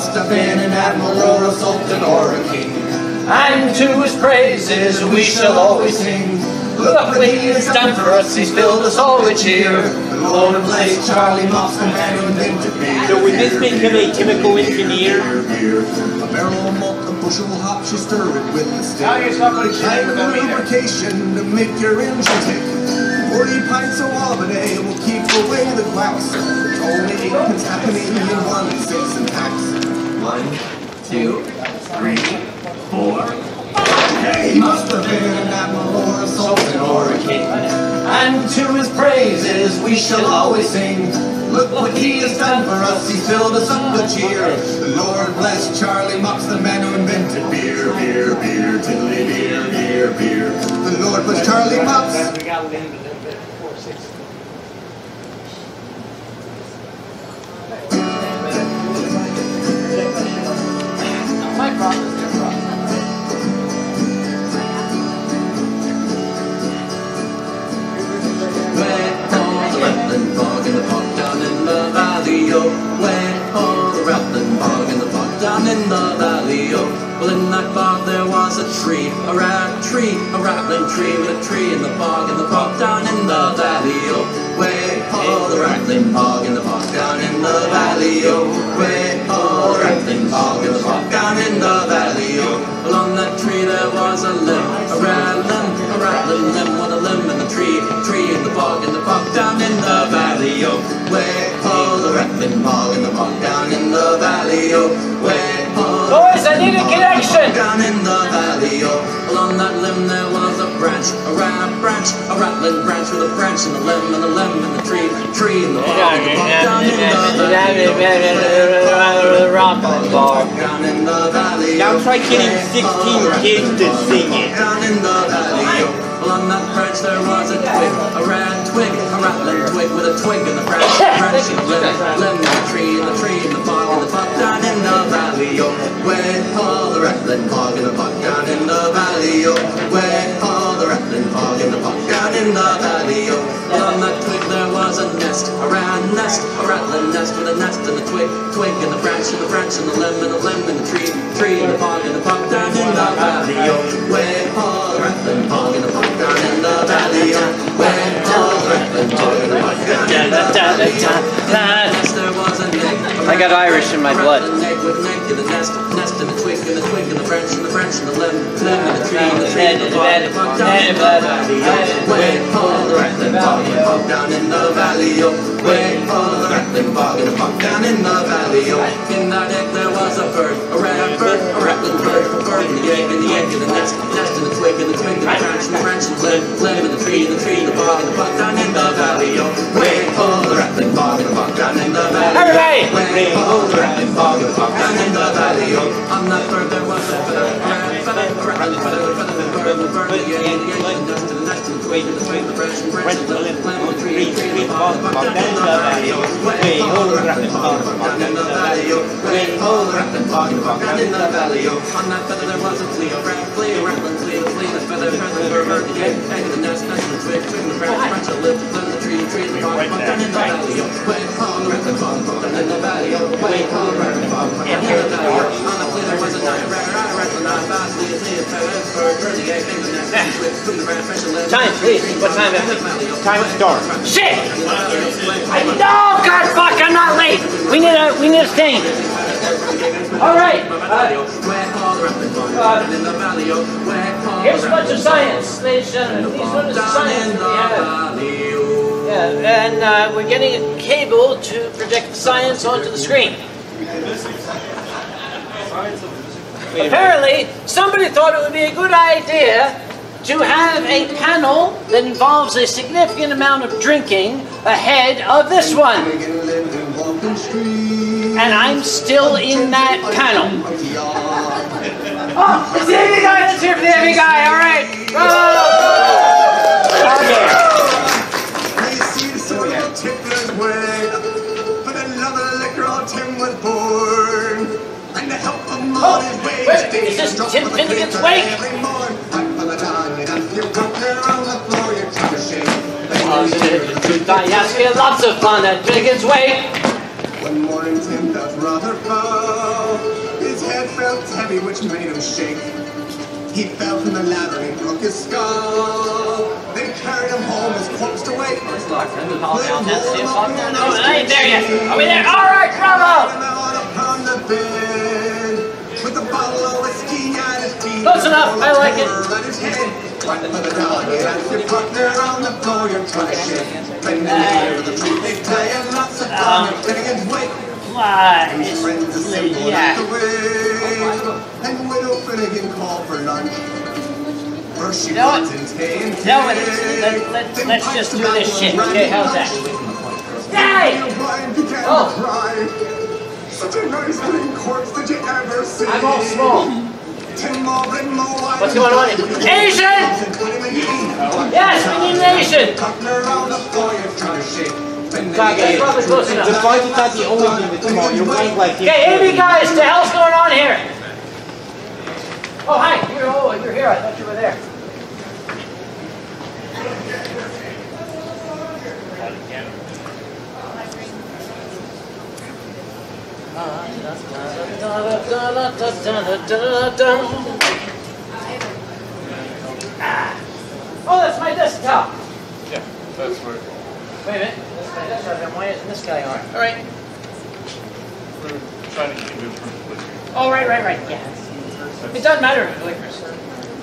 must have been an admiral or a sultan or a king. And to his praises we shall always sing. Look what he has done for us, he's filled us all with cheer. The Lord bless Charlie Moss, the man who invented beer. So would this make him a chemical engineer? A barrel of malt, a bushel of hops, you stir it with the stick. Now you're not going to Time of lubrication to make your engine tick. 40 pints of Wabane will keep away the grouse. It's only 8 pence happening in 1/6 in packs. 1, 2, 3, 4. He must have been an admiral or a sultan or a king. And to his praises we shall always sing. Look what he has done for us, he's filled us up with cheer. The Lord bless Charlie Mox, the man who invented beer. Beer, beer, tiddly beer, beer, beer. The Lord bless Charlie Mox. My problem. Bog in the bog down in the valley, oh. Way, oh, the rattling bog in the bog down in the valley, oh. Well, in that bog there was a tree, a rattling tree with a tree in the bog down in the valley, oh. Way, oh, the rattling bog in the bog down in the valley, oh. Way, oh, the rattling bog in the bog down in the valley, oh. Well, on that tree there was a limb, a rattling limb with a limb in the tree in the bog down in the valley, oh. Way, oh, the rattling bog in the bog down in the valley, oh. Way, oh, Boys, I need a connection! Down in the valley, oh. Well, on that limb there was a branch, a rattling branch with a branch and a limb and the tree in the bog down in the valley. Now try getting 16 kids to sing it. Down in the valley, oh. Well, on that branch there was a twig, a rattling twig with a twig in the branch and a limb in the tree in the bog down in the valley, oh. Way, oh, the rattling bog in the bog down in the valley, oh. Way, oh, the rattling bog in the bog down in the valley, oh. Well, on that twig there was a nest, a rattling nest with a nest and a twig in the branch and the limb in the tree in the bog down in the valley, oh. Way, oh, the rattling bog in the bog down in the valley, oh. Way, oh, the rattling bog in the bog down in the valley, oh. There was an egg. I got Irish in my blood. An egg with an egg in the nest and a twig and the branch and the limb and the tree in the bog down in the valley, oh. Way, oh, the rattling bog in the bog down in the valley, oh. Way, oh, the rattling bog in the bog down in the valley, oh. In that egg there was a bird, a rattling bird in the egg in the nest and the twig and the branch and the limb and the tree in the bog down in the valley, oh. Way, oh, the rattling bog in the bog down in the valley. Everybody! Way, oh, the rattling bog in the bog down in the valley, oh. On that bird there was a feather, a rattling feather, the bird in the egg and the nest and the twig and the branch and the limb and the tree in the bog down in the valley, oh. Way, oh, the rattling bog in the bog down in the valley, oh. Way, oh, the rattling bog in the bog down in the valley, oh. On that feather there was a flea, a rattling flea, the feather, the bird, the egg and the nest and the twig and the branch and the limb and the tree in the bog down in the valley, oh. Way, oh, the rattling bog down in the valley, oh. Way, oh, the rattling bog down in the valley, oh. On the flea there was a rattling bird, the egg and the nest and the twig and the branch and the limb. Time, please. What time is it? Time to start. Shit! No, God, fuck! I'm not late. We need a thing. All right. Here's a bunch of science, ladies and gentlemen. These are the science that we have. Yeah, and we're getting a cable to project the science onto the screen. Apparently, somebody thought it would be a good idea to have a panel that involves a significant amount of drinking ahead of this one. And I'm still in that panel. Oh, it's the AV guy! Let's hear for the AV guy! All right! Wait, is this Tim Finnegan's Wake? Yes, we had lots of fun at Finnegan's Wake. One morning Tim felt rather foul. His head felt heavy, which made him shake. He fell from the ladder and he broke his skull. They carried him home, his corpse to wait. Oh, I ain't there yet. Are we there? All right, bravo! With a bottle of whiskey and his teeth. Close enough. I like it. One for the dog, and your partner on the floor, you're trying to shit. Bend the knee over the tree, they tie and lots of fun, you're getting his weight. Why? His friends assembled at the wake, and Widow Finnegan called for lunch. First she brought in tea and cake. Let's just do this shit. Okay, how's that? Hey! Oh! Such a nice clean corpse did you ever see? I'm all small. What's going on here? Asian! Yes, we need an Asian! Kage, Probably close enough. the fight is not the only thing that's small. You're playing like him. Okay, AB guys, the hell's going on here? Oh, hi. You're here. I thought you were there. Oh, that's my desktop. Yeah, that's where. Wait a minute. That's my desktop. Why isn't this guy on? All right. We're trying to keep it from flickering. Oh, right. Yeah. It doesn't matter if it flickers.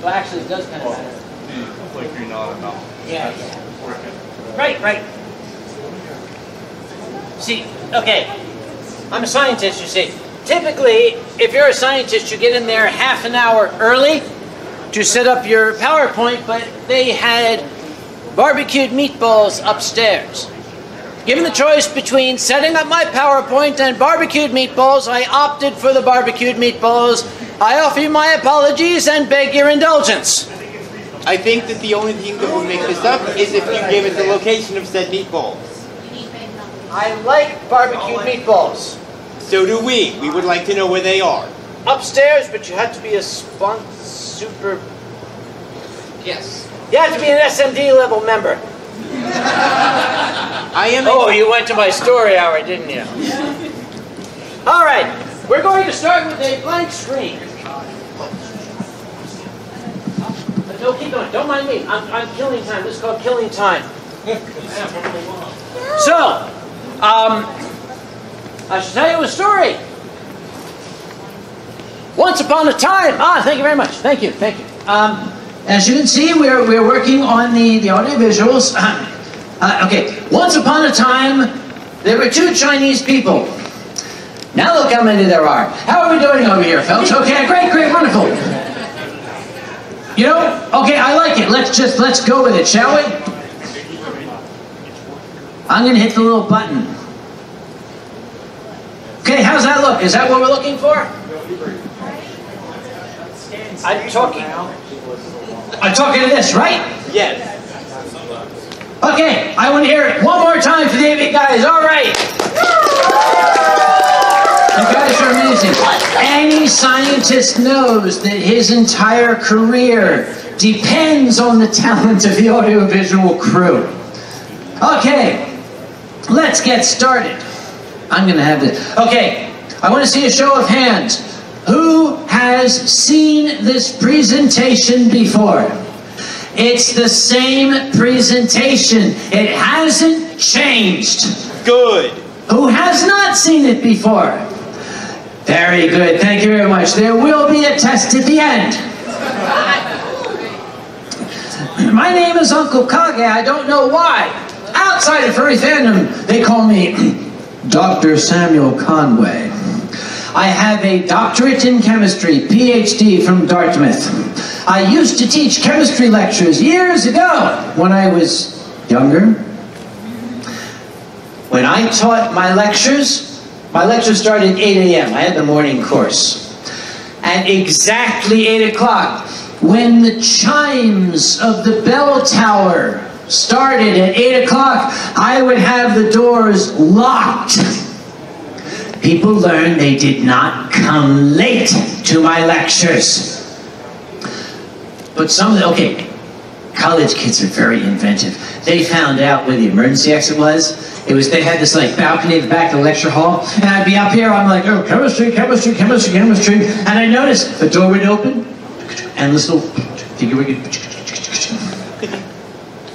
Well, actually, it does kind of matter. The flickering on and off. Yeah. That's working. Right. See, okay. I'm a scientist, you see. Typically, if you're a scientist, you get in there half an hour early to set up your PowerPoint, but they had barbecued meatballs upstairs. Given the choice between setting up my PowerPoint and barbecued meatballs, I opted for the barbecued meatballs. I offer you my apologies and beg your indulgence. I think that the only thing that will make this up is if you give it the location of said meatballs. I like barbecued meatballs. So do we. We would like to know where they are. Upstairs, but you have to be a super... Yes. You have to be an SMD level member. I am. Oh, you went to my story hour, didn't you? All right, we're going to start with a blank screen. No, keep going. Don't mind me. I'm killing time. This is called killing time. So, I should tell you a story. Once upon a time. Thank you very much. Thank you. As you can see, we're working on the audio visuals. Okay. Once upon a time, there were two Chinese people. Now look how many there are. How are we doing over here, folks? Okay, great, wonderful. You know, okay, I like it. Let's go with it, shall we? I'm gonna hit the little button. Okay, how's that look? Is that what we're looking for? I'm talking to this, right? Yes. Okay, I want to hear it one more time for the AV guys. All right. You guys are amazing. Any scientist knows that his entire career depends on the talent of the audiovisual crew. Okay, let's get started. I'm going to have this. Okay, I want to see a show of hands. Who has seen this presentation before? It's the same presentation. It hasn't changed. Good. Who has not seen it before? Very good. Thank you very much. There will be a test at the end. My name is Uncle Kage. I don't know why. Outside of furry fandom, they call me Dr. Samuel Conway. I have a doctorate in chemistry, PhD from Dartmouth. I used to teach chemistry lectures years ago when I was younger. When I taught my lectures started at 8 a.m. I had the morning course. At exactly 8 o'clock, when the chimes of the bell tower started at 8 o'clock, I would have the doors locked. People learned they did not come late to my lectures. But college kids are very inventive. They found out where the emergency exit was, They had this like balcony at the back of the lecture hall, and I'd be up here, I'm like, oh, chemistry, chemistry, chemistry, chemistry, and I noticed the door would open, and this little figure would get,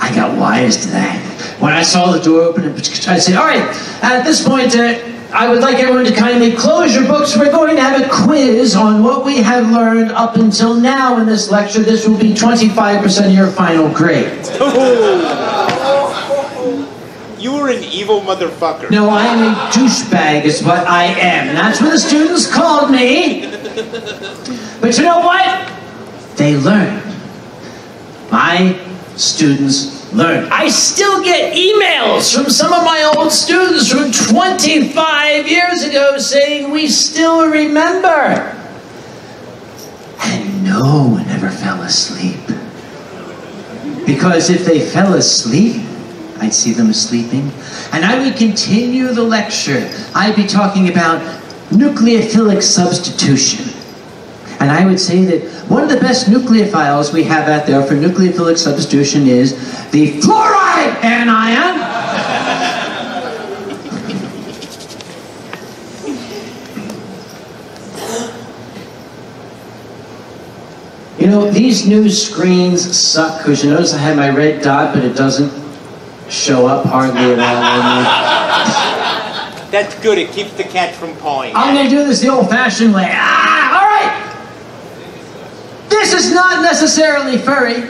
I got wise to that. When I saw the door open, I said, all right, at this point, I would like everyone to kindly close your books. We're going to have a quiz on what we have learned up until now in this lecture. This will be 25% of your final grade. You were an evil motherfucker. No, I am a douchebag is what I am. And that's what the students called me. But you know what? They learned. My students learned. I still get emails from some of my old students from 25 years ago saying we still remember. And no one ever fell asleep. Because if they fell asleep, I'd see them sleeping, and I would continue the lecture. I'd be talking about nucleophilic substitution. And I would say that one of the best nucleophiles we have out there for nucleophilic substitution is the fluoride anion. You know, these new screens suck, because you notice I have my red dot, but it doesn't show up hardly at all. That's good, it keeps the cat from pawing. I'm going to do this the old-fashioned way. All right! This is not necessarily furry,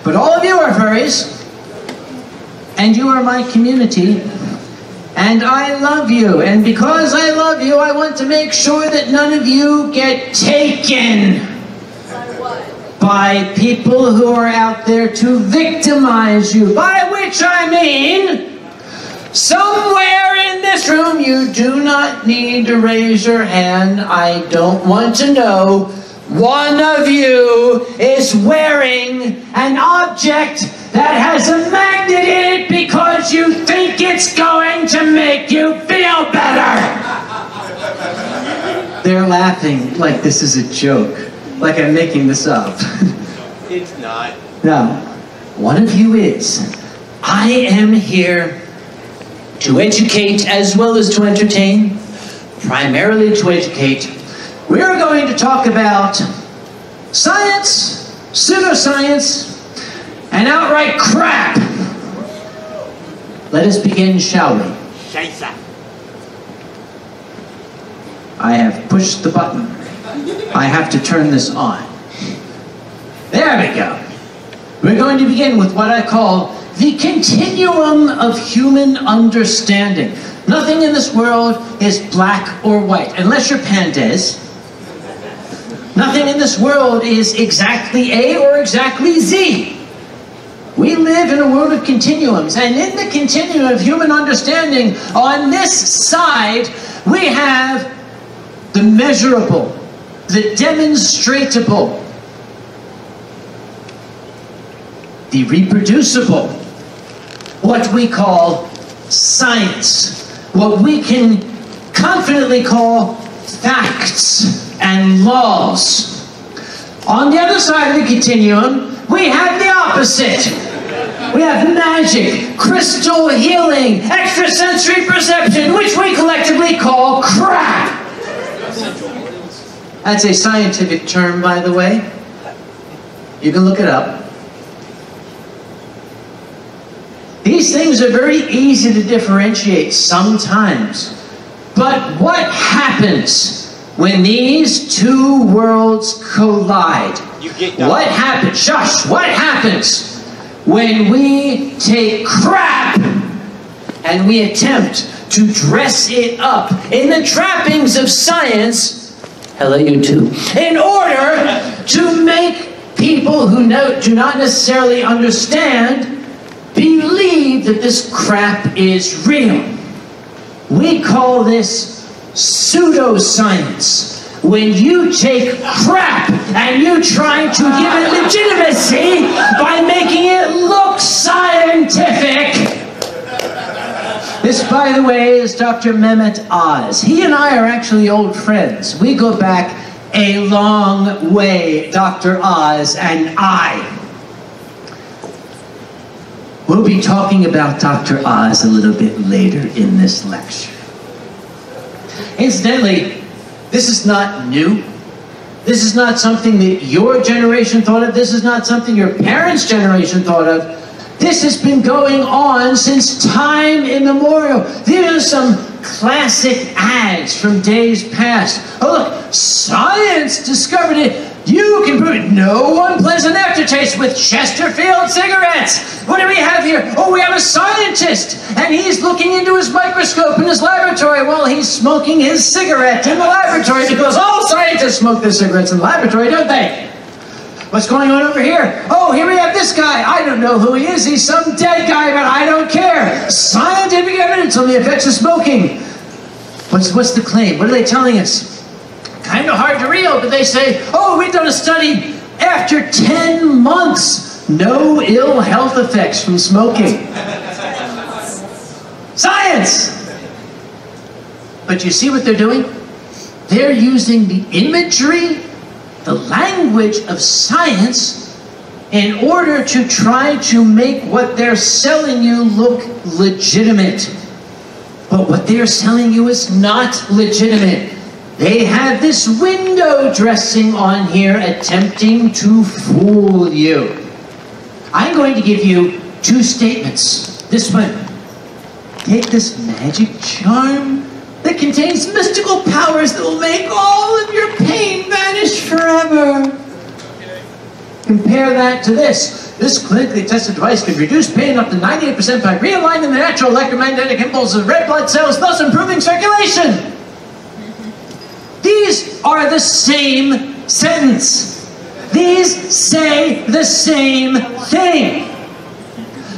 but all of you are furries, and you are my community, and I love you. And because I love you, I want to make sure that none of you get taken by people who are out there to victimize you. By which I mean, somewhere in this room you do not need to raise your hand. I don't want to know. One of you is wearing an object that has a magnet in it because you think it's going to make you feel better. They're laughing like this is a joke. Like I'm making this up. It's not. No, one of you is. I am here to educate as well as to entertain. Primarily to educate. We're going to talk about science, pseudoscience, and outright crap. Let us begin, shall we? Scheisse. I have pushed the button. I have to turn this on. There we go. We're going to begin with what I call the continuum of human understanding. Nothing in this world is black or white, unless you're pandas. Nothing in this world is exactly A or exactly Z. We live in a world of continuums, and in the continuum of human understanding, on this side, we have the measurable, the demonstratable, the reproducible, what we call science, what we can confidently call facts and laws. On the other side of the continuum, we have the opposite. We have magic, crystal healing, extrasensory perception, which we collectively call crap. That's a scientific term, by the way. You can look it up. These things are very easy to differentiate sometimes. But what happens when these two worlds collide? What happens? Shush! What happens when we take crap and we attempt to dress it up in the trappings of science? Hello, you too. In order to make people who do not necessarily understand believe that this crap is real. We call this pseudoscience. When you take crap and you try to give it legitimacy by making it look scientific. This, by the way, is Dr. Mehmet Oz. He and I are actually old friends. We go back a long way, Dr. Oz and I. We'll be talking about Dr. Oz a little bit later in this lecture. Incidentally, this is not new. This is not something that your generation thought of. This is not something your parents' generation thought of. This has been going on since time immemorial. These are some classic ads from days past. Oh look, science discovered it. You can prove it. No unpleasant aftertaste with Chesterfield cigarettes. What do we have here? Oh, we have a scientist, and he's looking into his microscope in his laboratory while he's smoking his cigarette in the laboratory, because all scientists smoke their cigarettes in the laboratory, don't they? What's going on over here? Oh, here we have this guy. I don't know who he is. He's some dead guy, but I don't care. Scientific evidence on the effects of smoking. What's the claim? What are they telling us? Kind of hard to read, but they say, oh, we've done a study. After 10 months, no ill health effects from smoking. Science! But you see what they're doing? They're using the imagery, the language of science in order to try to make what they're selling you look legitimate. But what they're selling you is not legitimate. They have this window dressing on here attempting to fool you. I'm going to give you two statements. This one, take this magic charm that contains mystical powers that will make all of your pain vanish forever. Compare that to this. This clinically tested device can reduce pain up to 98% by realigning the natural electromagnetic impulses of red blood cells, thus improving circulation. These are the same sentence. These say the same thing.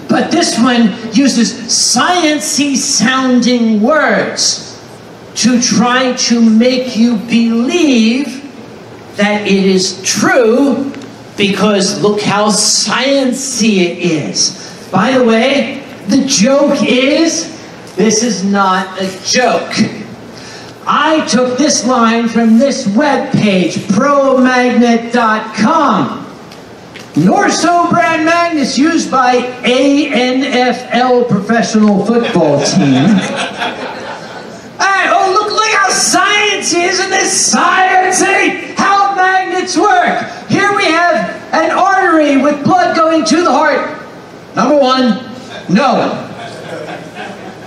But this one uses science-y sounding words to try to make you believe that it is true, because look how science-y it is. By the way, the joke is, this is not a joke. I took this line from this web page, promagnet.com. Norso brand magnets used by ANFL professional football team. Oh, look how science is, isn't this sciencey? How magnets work. Here we have an artery with blood going to the heart. Number one, no.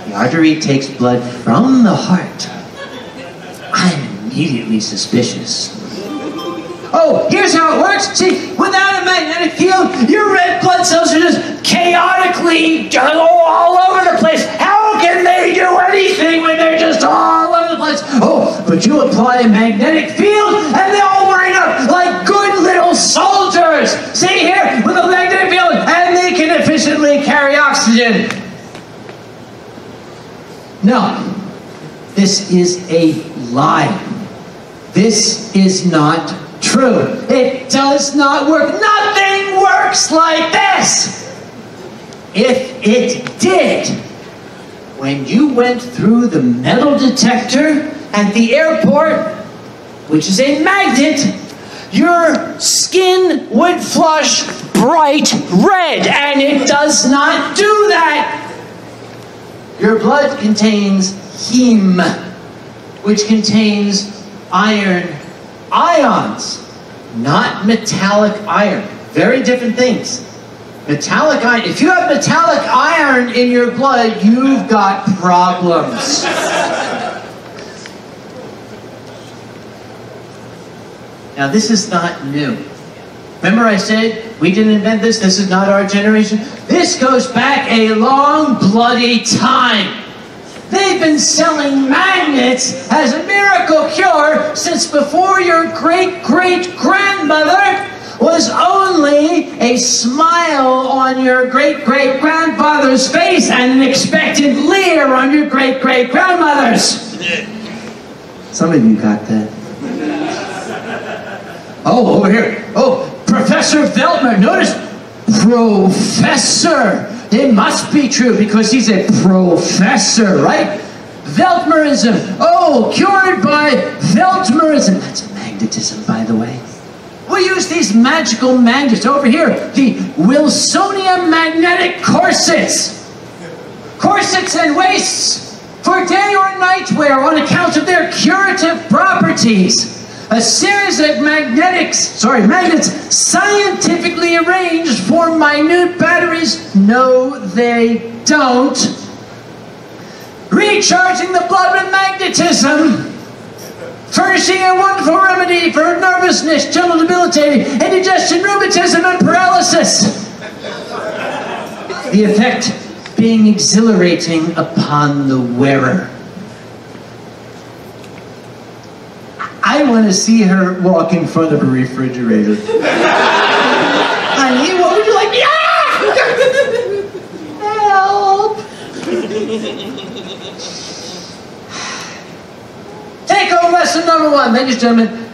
The artery takes blood from the heart. I'm immediately suspicious. Oh, here's how it works. See, without a magnetic field, your red blood cells are just chaotically all over the place. How can they do anything when they're just all over the place? Oh, but you apply a magnetic field, and they all line up like good little soldiers. See here, with a magnetic field, and they can efficiently carry oxygen. No, this is a lie. This is not true. It does not work. Nothing works like this. If it did, when you went through the metal detector at the airport, which is a magnet, your skin would flush bright red, and it does not do that. Your blood contains heme, which contains iron ions, not metallic iron. Very different things. Metallic iron, if you have metallic iron in your blood, you've got problems. Now, this is not new. Remember I said we didn't invent this, this is not our generation? This goes back a long, bloody time. They've been selling magnets as a miracle cure since before your great-great-grandmother was only a smile on your great-great-grandfather's face and an expectant leer on your great-great-grandmother's. Some of you got that. Oh, over here. Oh, Professor Veltmer. Notice, professor. It must be true because he's a professor, right? Veltmerism. Oh, cured by Veltmerism. That's magnetism, by the way. We we use these magical magnets over here, the Wilsonia magnetic corsets. Corsets and waists for day or night wear on account of their curative properties. A series of magnets scientifically arranged for minute batteries. No, they don't. Recharging the blood with magnetism. Furnishing a wonderful remedy for nervousness, general debilitating, indigestion, rheumatism, and paralysis. The effect being exhilarating upon the wearer. I want to see her walk in front of a refrigerator. Honey, what would you like? Help! Take home lesson number 1, ladies and gentlemen.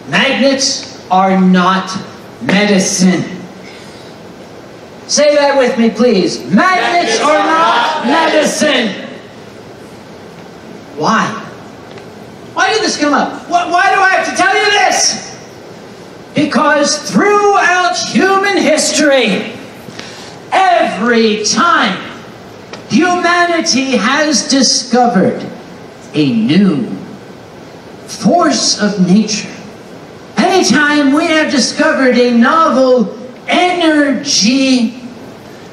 Magnets are not medicine. Say that with me, please. Magnets are not medicine. Why? Why did this come up? Why do I have to tell you this? Because throughout human history, every time humanity has discovered a new force of nature, anytime we have discovered a novel energy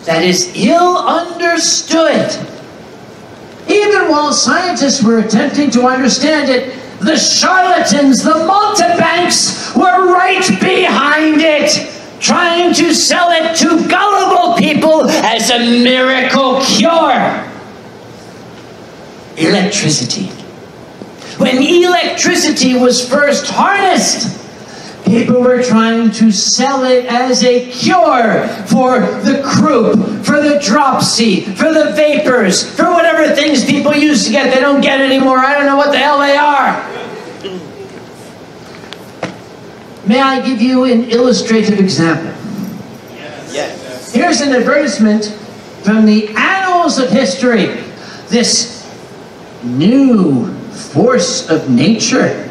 that is ill understood, even while scientists were attempting to understand it, the charlatans, the mountebanks, were right behind it, trying to sell it to gullible people as a miracle cure. Electricity. When electricity was first harnessed, people were trying to sell it as a cure for the croup, for the dropsy, for the vapors, for whatever things people used to get they don't get anymore. I don't know what the hell they are. May I give you an illustrative example? Yes. Here's an advertisement from the annals of history. This new force of nature,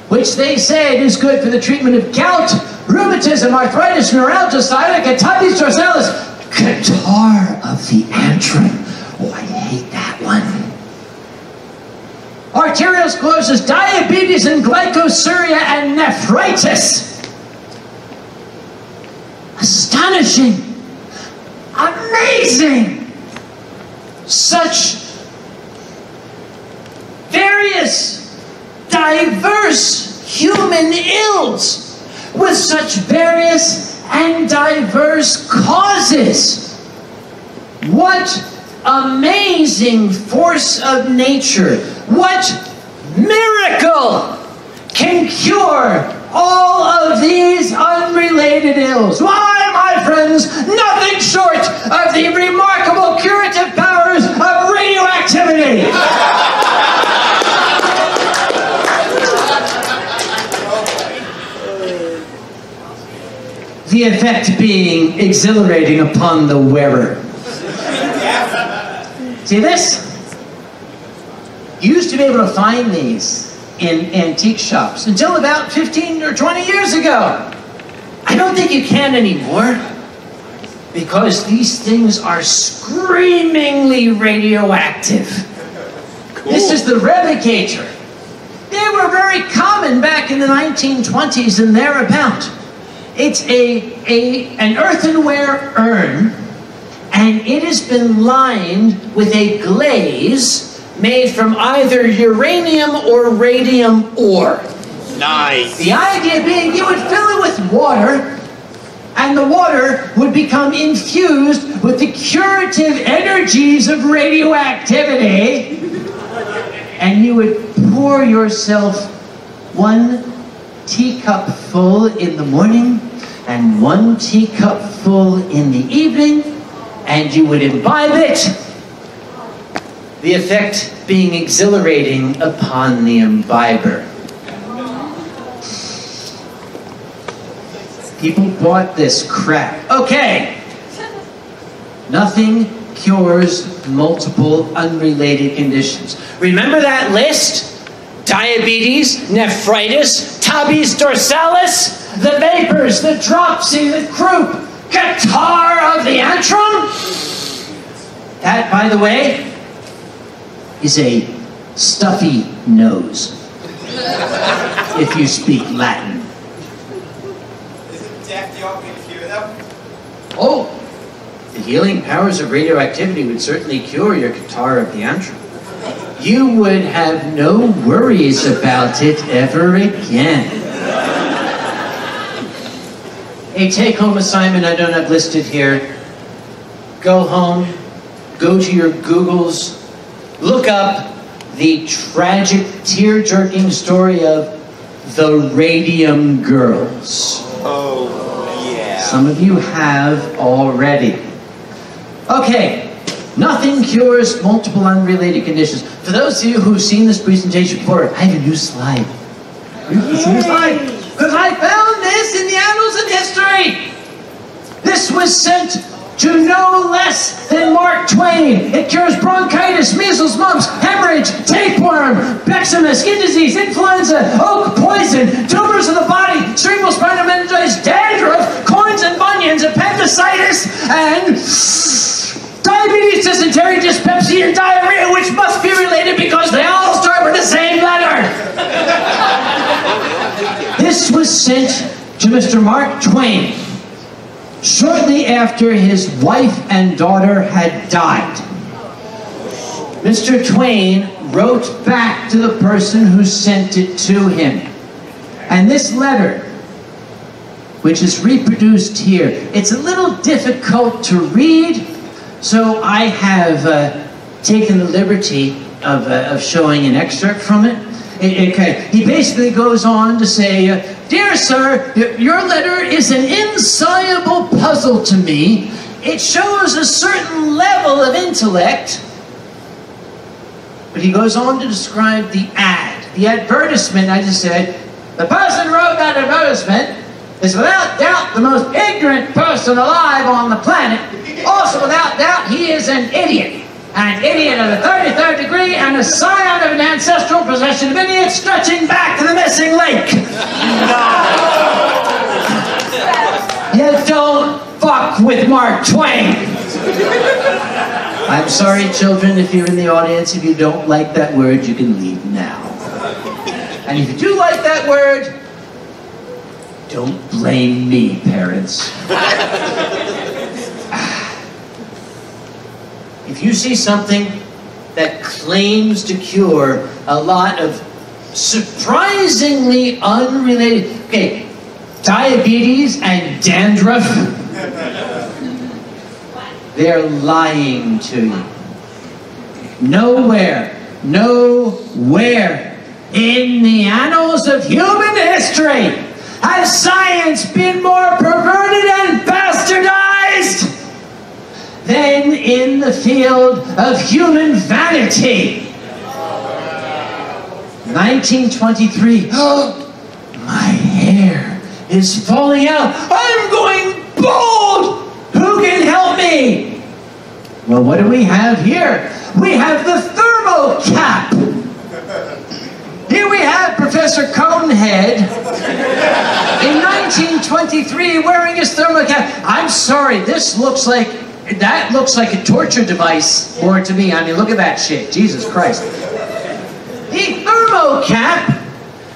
which they say is good for the treatment of gout, rheumatism, arthritis, neuralgia, sciatica, tabes dorsalis, catarrh of the antrum. Oh, I hate that one. Arteriosclerosis, diabetes, and glycosuria, and nephritis. Astonishing. Amazing. Such various diverse human ills with such various and diverse causes. What amazing force of nature, what miracle can cure all of these unrelated ills? Why, my friends, nothing short of the remarkable curative powers of radioactivity. The effect being exhilarating upon the wearer. See this? You used to be able to find these in antique shops until about 15 or 20 years ago. I don't think you can anymore because these things are screamingly radioactive. Cool. This is the revocator. They were very common back in the 1920s and thereabout. It's an earthenware urn, and it has been lined with a glaze made from either uranium or radium ore. Nice. The idea being you would fill it with water, and the water would become infused with the curative energies of radioactivity, and you would pour yourself 1 teacup full in the morning and 1 teacup full in the evening, and you would imbibe it, the effect being exhilarating upon the imbiber. People bought this crap. Okay. Nothing cures multiple unrelated conditions. Remember that list? diabetes, nephritis, tabes dorsalis, the vapors, the dropsy, the croup, catarrh of the antrum. That, by the way, is a stuffy nose, if you speak Latin. Isn't death the only cure them? Oh, the healing powers of radioactivity would certainly cure your catarrh of the antrum. You would have no worries about it ever again. A take-home assignment I don't have listed here. Go home, go to your Googles, look up the tragic, tear-jerking story of the Radium Girls. Oh, yeah. Some of you have already. Okay. Nothing cures multiple unrelated conditions. For those of you who've seen this presentation before, I have a new slide. It's a new slide. Because I found this in the annals of history. This was sent to no less than Mark Twain. It cures bronchitis, measles, mumps, hemorrhage, tapeworm, eczema, skin disease, influenza, oak poison, tumors of the body, cerebral spinal meningitis, dandruff, corns and bunions, appendicitis, and diabetes, dysentery, dyspepsia, and diarrhea, which must be related because they all start with the same letter. This was sent to Mr. Mark Twain shortly after his wife and daughter had died. Mr. Twain wrote back to the person who sent it to him. And this letter, which is reproduced here, it's a little difficult to read, so I have taken the liberty of showing an excerpt from it. He basically goes on to say, "Dear sir, your letter is an insoluble puzzle to me. It shows a certain level of intellect." But he goes on to describe the ad. The advertisement, I just said, "The person who wrote that advertisement is without doubt the most ignorant person alive on the planet. Also, without doubt, he is an idiot. An idiot of the 33rd degree and a scion of an ancestral procession of idiots stretching back to the missing link." You don't fuck with Mark Twain. I'm sorry, children, if you're in the audience, if you don't like that word, you can leave now. And if you do like that word, don't blame me, parents. If you see something that claims to cure a lot of surprisingly unrelated, diabetes and dandruff, they're lying to you. Nowhere in the annals of human history has science been more perverted and bastardized than in the field of human vanity. 1923, my hair is falling out. I'm going bald. Who can help me? Well, what do we have here? We have the thermocap. Here we have Professor Conehead in 1923 wearing his thermocap. I'm sorry, that looks like a torture device more to me. I mean, look at that shit. Jesus Christ. The thermocap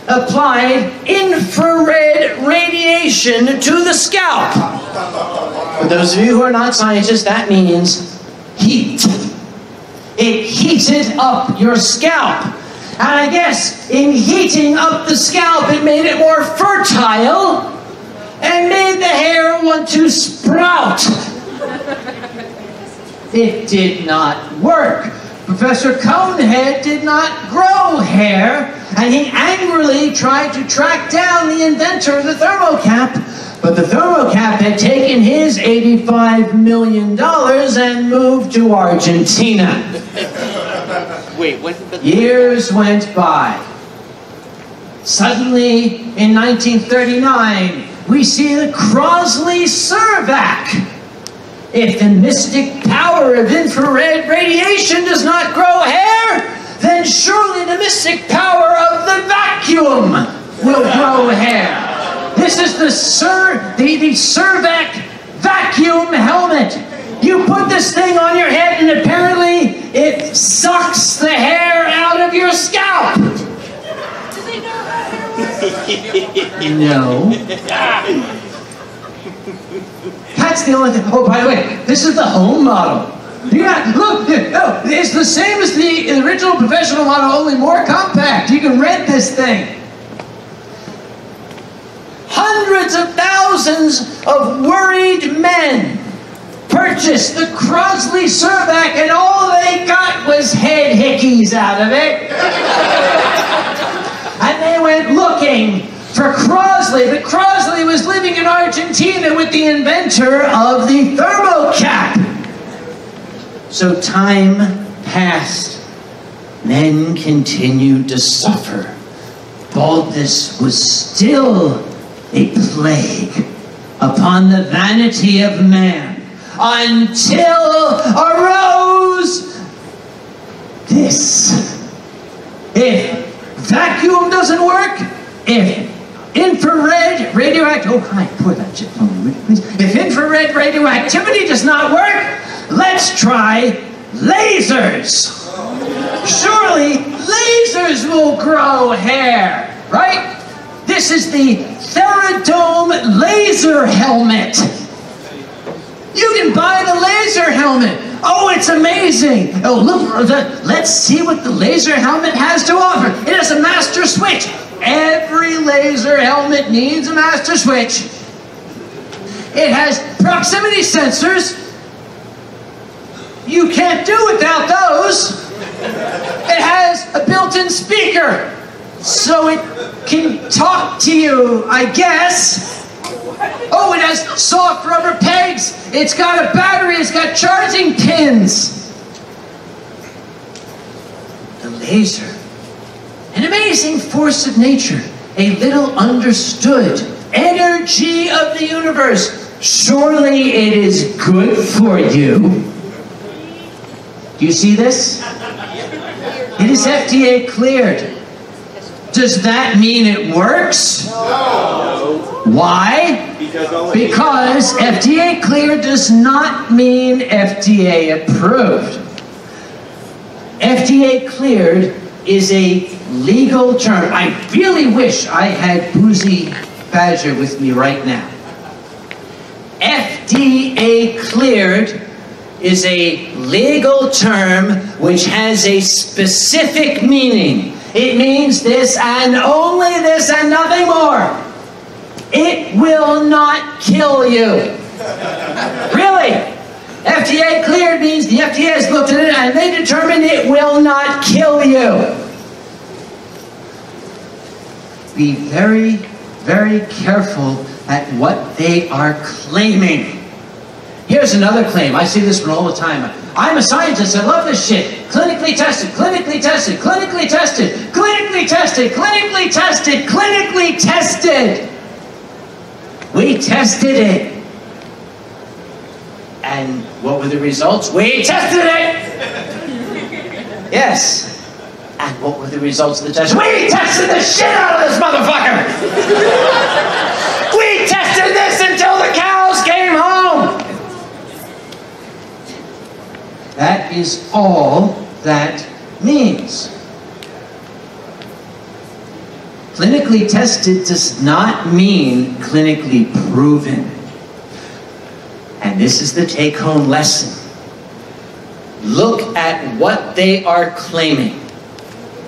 applied infrared radiation to the scalp. For those of you who are not scientists, that means heat. It heated up your scalp. And I guess in heating up the scalp, it made it more fertile and made the hair want to sprout. It did not work. Professor Conehead did not grow hair, and he angrily tried to track down the inventor of the thermocap, but the thermocap had taken his $85 million and moved to Argentina. Wait, wasn't the... Years went by. Suddenly, in 1939, we see the Crosley-Survac. If the mystic power of infrared radiation does not grow hair, then surely the mystic power of the vacuum will grow hair. This is the Cervac vacuum helmet. You put this thing on your head and apparently it sucks the hair out of your scalp. No. That's the only thing. Oh, by the way, this is the home model. Yeah, look, it's the same as the original professional model, only more compact. You can rent this thing. Hundreds of thousands of worried men purchased the Crosley Cervac and all they got was head hickeys out of it. And they went looking for Crosley, but Crosley was living in Argentina with the inventor of the thermocap. So time passed. Men continued to suffer. Baldness was still a plague upon the vanity of man until arose this. If vacuum doesn't work, if infrared radioactivity, oh hi, pour that shit for me, please. If infrared radioactivity does not work, let's try lasers. Surely lasers will grow hair, right? This is the Theradome laser helmet. You can buy the laser helmet. Oh, it's amazing. Oh, look, let's see what the laser helmet has to offer. It has a master switch. Every laser helmet needs a master switch. It has proximity sensors. You can't do without those. It has a built-in speaker, so it can talk to you, I guess. Oh, it has soft rubber pegs. It's got a battery. It's got charging pins. The laser, an amazing force of nature, a little understood energy of the universe. Surely it is good for you. Do you see this? It is FDA cleared. Does that mean it works? No. Why? Because FDA cleared does not mean FDA approved. FDA cleared is a legal term. I really wish I had Boozy Badger with me right now. FDA cleared is a legal term which has a specific meaning. It means this and only this and nothing more. It will not kill you. Really? FDA cleared means the FDA has looked at it and they determined it will not kill you. Be very, very careful at what they are claiming. Here's another claim. I see this one all the time. I'm a scientist. I love this shit. Clinically tested, clinically tested, clinically tested, clinically tested, clinically tested, clinically tested. We tested it. And what were the results? We tested it! Yes. And what were the results of the test? We tested the shit out of this motherfucker! We tested this until the cows came home! That is all that means. Clinically tested does not mean clinically proven. And this is the take-home lesson. Look at what they are claiming.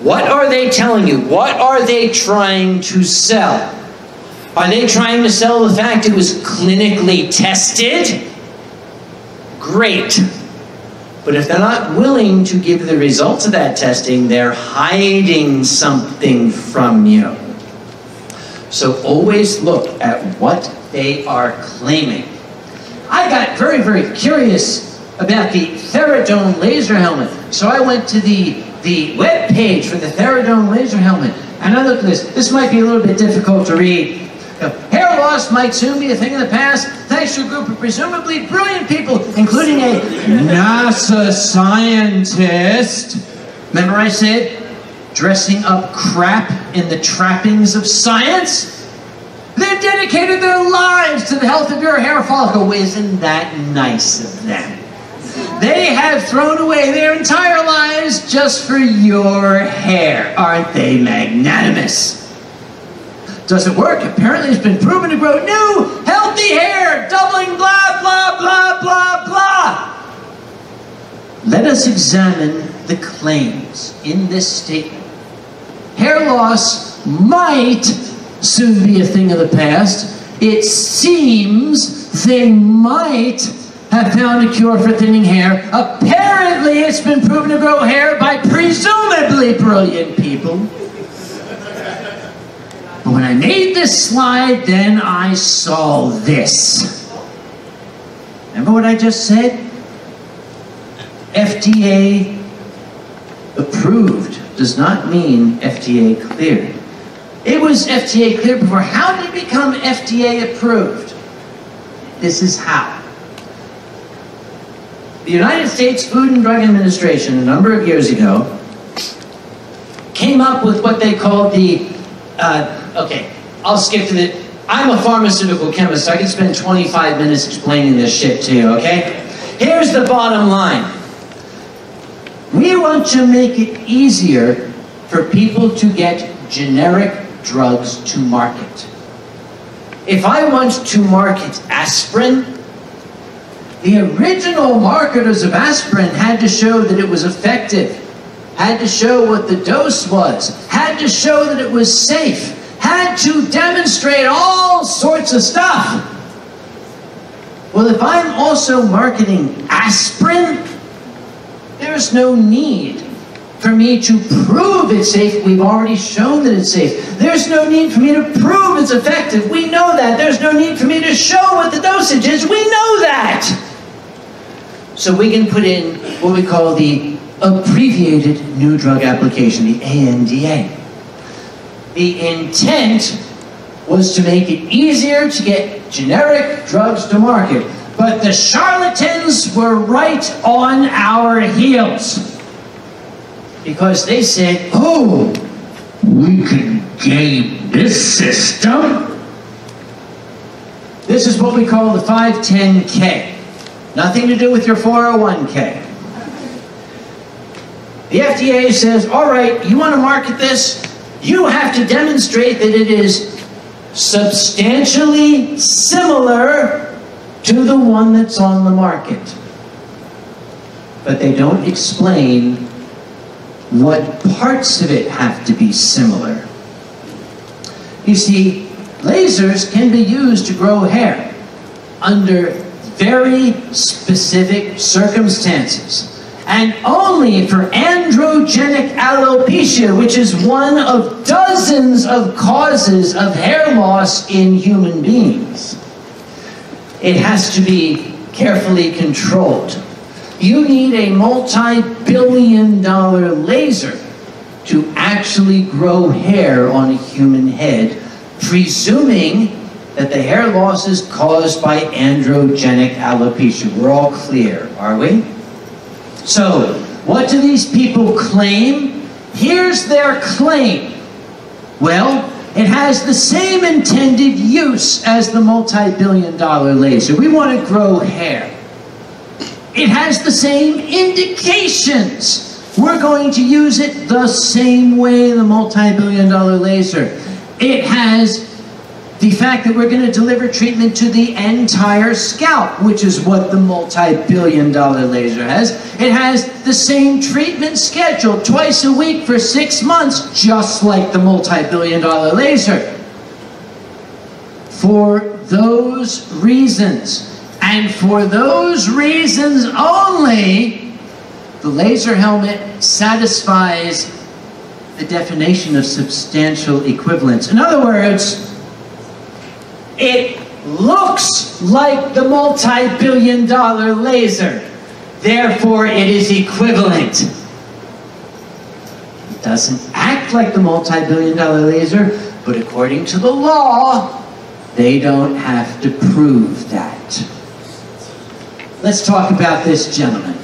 What are they telling you? What are they trying to sell? Are they trying to sell the fact it was clinically tested? Great. But if they're not willing to give the results of that testing, they're hiding something from you. So always look at what they are claiming. I got very, very curious about the Theradome laser helmet. So I went to the web page for the Theradome laser helmet. And I looked at this. This might be a little bit difficult to read. Hair loss might soon be a thing of the past, thanks to a group of presumably brilliant people, including a NASA scientist. Remember I said dressing up crap in the trappings of science. They've dedicated their lives to the health of your hair follicle. Isn't that nice of them? They have thrown away their entire lives just for your hair. Aren't they magnanimous? Does it work? Apparently it's been proven to grow new, healthy hair, doubling blah, blah, blah, blah, blah. Let us examine the claims in this statement. Hair loss might soon be a thing of the past. It seems they might have found a cure for thinning hair. Apparently it's been proven to grow hair by presumably brilliant people. But when I made this slide, then I saw this. Remember what I just said? FDA approved does not mean FDA cleared. It was FDA cleared before. How did it become FDA approved? This is how. The United States Food and Drug Administration, a number of years ago, came up with what they called the, okay, I'll skip to the, I'm a pharmaceutical chemist, so I can spend 25 minutes explaining this shit to you, okay? Here's the bottom line. We want to make it easier for people to get generic drugs to market. If I want to market aspirin, the original marketers of aspirin had to show that it was effective, had to show what the dose was, had to show that it was safe, had to demonstrate all sorts of stuff. Well, if I'm also marketing aspirin, there's no need for me to prove it's safe. We've already shown that it's safe. There's no need for me to prove it's effective. We know that. There's no need for me to show what the dosage is. We know that. So we can put in what we call the abbreviated new drug application, the ANDA. The intent was to make it easier to get generic drugs to market. But the charlatans were right on our heels. Because they said, oh, we can game this system. This is what we call the 510K. Nothing to do with your 401K. The FDA says, all right, you want to market this? You have to demonstrate that it is substantially similar to the one that's on the market. But they don't explain what parts of it have to be similar. You see, lasers can be used to grow hair under very specific circumstances, and only for androgenic alopecia, which is one of dozens of causes of hair loss in human beings. It has to be carefully controlled. You need a multi-billion-dollar laser to actually grow hair on a human head, presuming that the hair loss is caused by androgenic alopecia. We're all clear, are we? So, what do these people claim? Here's their claim. Well, it has the same intended use as the multi-billion-dollar laser. We want to grow hair. It has the same indications. We're going to use it the same way the multi-billion-dollar laser. It has the fact that we're going to deliver treatment to the entire scalp, which is what the multi-billion-dollar laser has. It has the same treatment schedule, twice a week for 6 months, just like the multi-billion-dollar laser. For those reasons, and for those reasons only, the laser helmet satisfies the definition of substantial equivalence. In other words, it looks like the multi-billion-dollar laser. Therefore, it is equivalent. It doesn't act like the multi-billion-dollar laser, but according to the law, they don't have to prove that. Let's talk about this gentleman.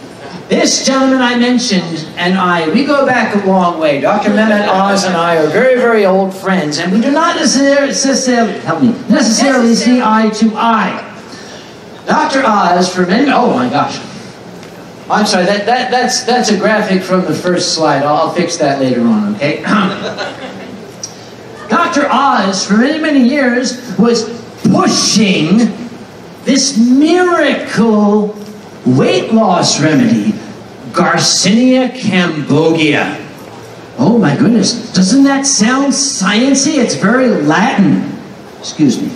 This gentleman I mentioned and we go back a long way. Dr. Mehmet Oz and I are very, very old friends, and we do not necessarily see eye to eye. Dr. Oz, for many, oh my gosh. I'm sorry, that's a graphic from the first slide. I'll fix that later on, okay? Dr. Oz, for many, many years, was pushing this miracle weight loss remedy, Garcinia cambogia. Oh my goodness, doesn't that sound sciencey? It's very Latin. Excuse me.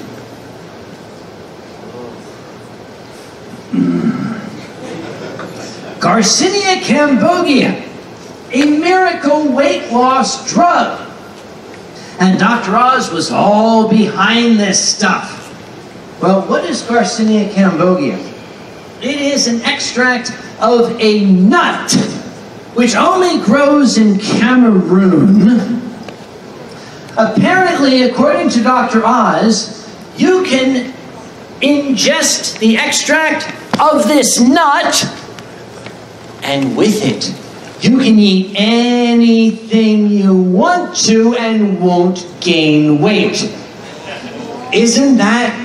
Garcinia cambogia, a miracle weight loss drug. And Dr. Oz was all behind this stuff. Well, what is Garcinia cambogia? It is an extract of a nut, which only grows in Cameroon. Apparently, according to Dr. Oz, you can ingest the extract of this nut, and with it, you can eat anything you want to and won't gain weight. Isn't that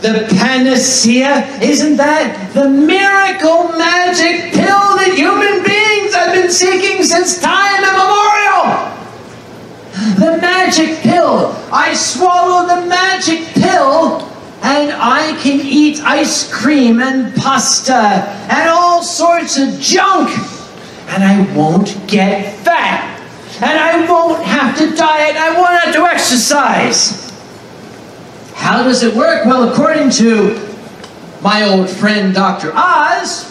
the panacea? Isn't that the miracle magic pill that human beings have been seeking since time immemorial? The magic pill. I swallow the magic pill and I can eat ice cream and pasta and all sorts of junk. And I won't get fat. And I won't have to diet. I won't have to exercise. How does it work? Well, according to my old friend Dr. Oz,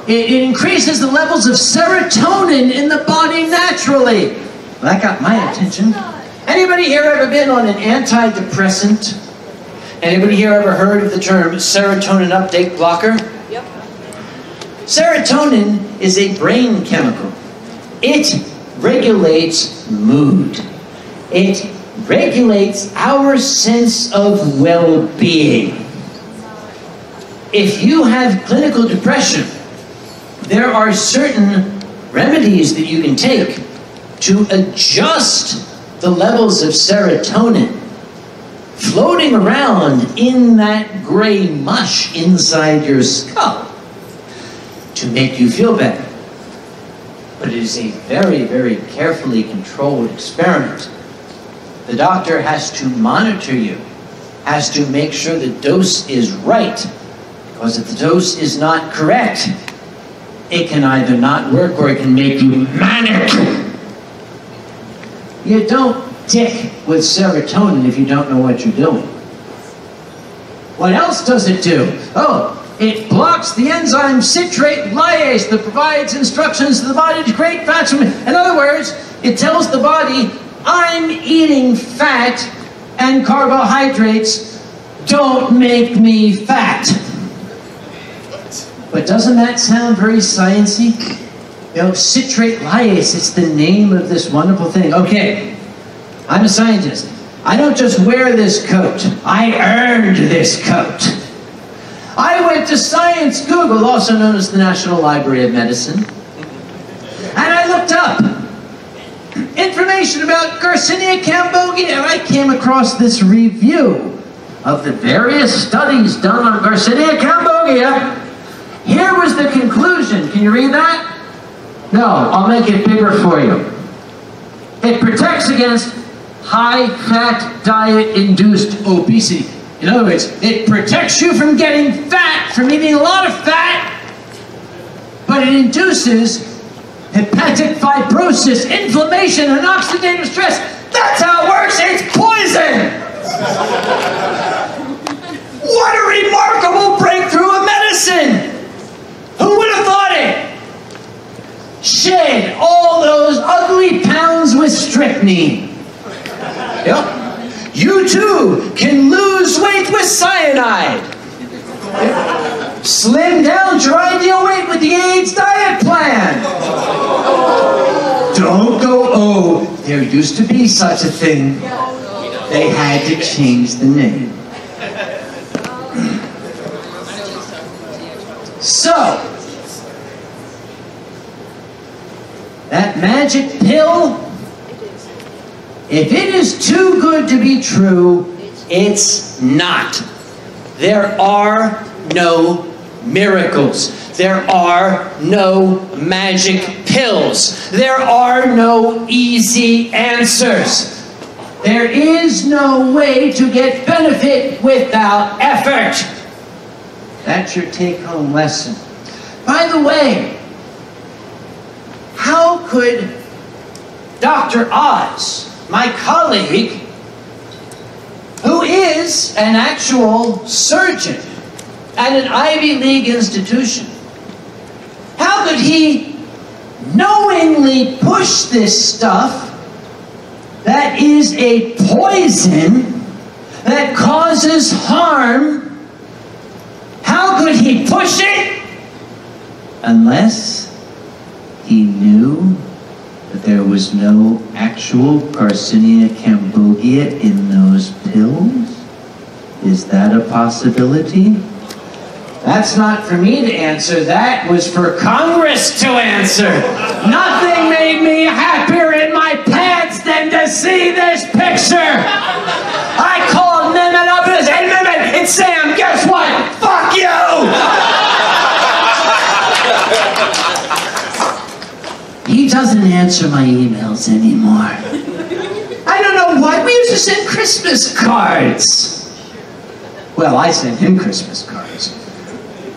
it increases the levels of serotonin in the body naturally. Well, that got my attention. Anybody here ever been on an antidepressant? Anybody here ever heard of the term serotonin uptake blocker? Yep. Serotonin is a brain chemical. It regulates mood. It regulates our sense of well-being. If you have clinical depression, there are certain remedies that you can take to adjust the levels of serotonin floating around in that gray mush inside your skull to make you feel better. But it is a very, very carefully controlled experiment. The doctor has to monitor you, has to make sure the dose is right, because if the dose is not correct, it can either not work or it can make you manic. You don't tick with serotonin if you don't know what you're doing. What else does it do? It blocks the enzyme citrate lyase that provides instructions to the body to create fats. In other words, it tells the body, I'm eating fat and carbohydrates, don't make me fat. But doesn't that sound very sciencey? You know, citrate lyase, it's the name of this wonderful thing. Okay, I'm a scientist. I don't just wear this coat, I earned this coat. I went to Science Google, also known as the National Library of Medicine, and I looked up information about Garcinia cambogia, and I came across this review of the various studies done on Garcinia cambogia. Here was the conclusion. Can you read that? No, I'll make it bigger for you. It protects against high-fat diet-induced obesity. In other words, it protects you from getting fat, from eating a lot of fat, but it induces hepatic fibrosis, inflammation, and oxidative stress. That's how it works. It's poison! What a remarkable breakthrough of medicine! Who would have thought it? Shed all those ugly pounds with strychnine. Yep. You too can lose weight with cyanide. Yep. Slim down to your ideal weight with the AIDS diet plan. Don't go, there used to be such a thing. They had to change the name. So, That magic pill, if it is too good to be true, it's not. There are no miracles. There are no magic pills. There are no easy answers. There is no way to get benefit without effort. That's your take-home lesson. By the way, how could Dr. Oz, my colleague, who is an actual surgeon at an Ivy League institution, how could he knowingly push this stuff that is a poison that causes harm? How could he push it unless he knew that there was no actual Garcinia cambogia in those pills? Is that a possibility? That's not for me to answer. That was for Congress to answer. Nothing made me happier in my pants than to see this picture. I called Mehmet up and said, "Hey Mehmet, it's Sam, guess what? Fuck you!" He doesn't answer my emails anymore. I don't know why. We used to send Christmas cards. Well, I sent him Christmas cards.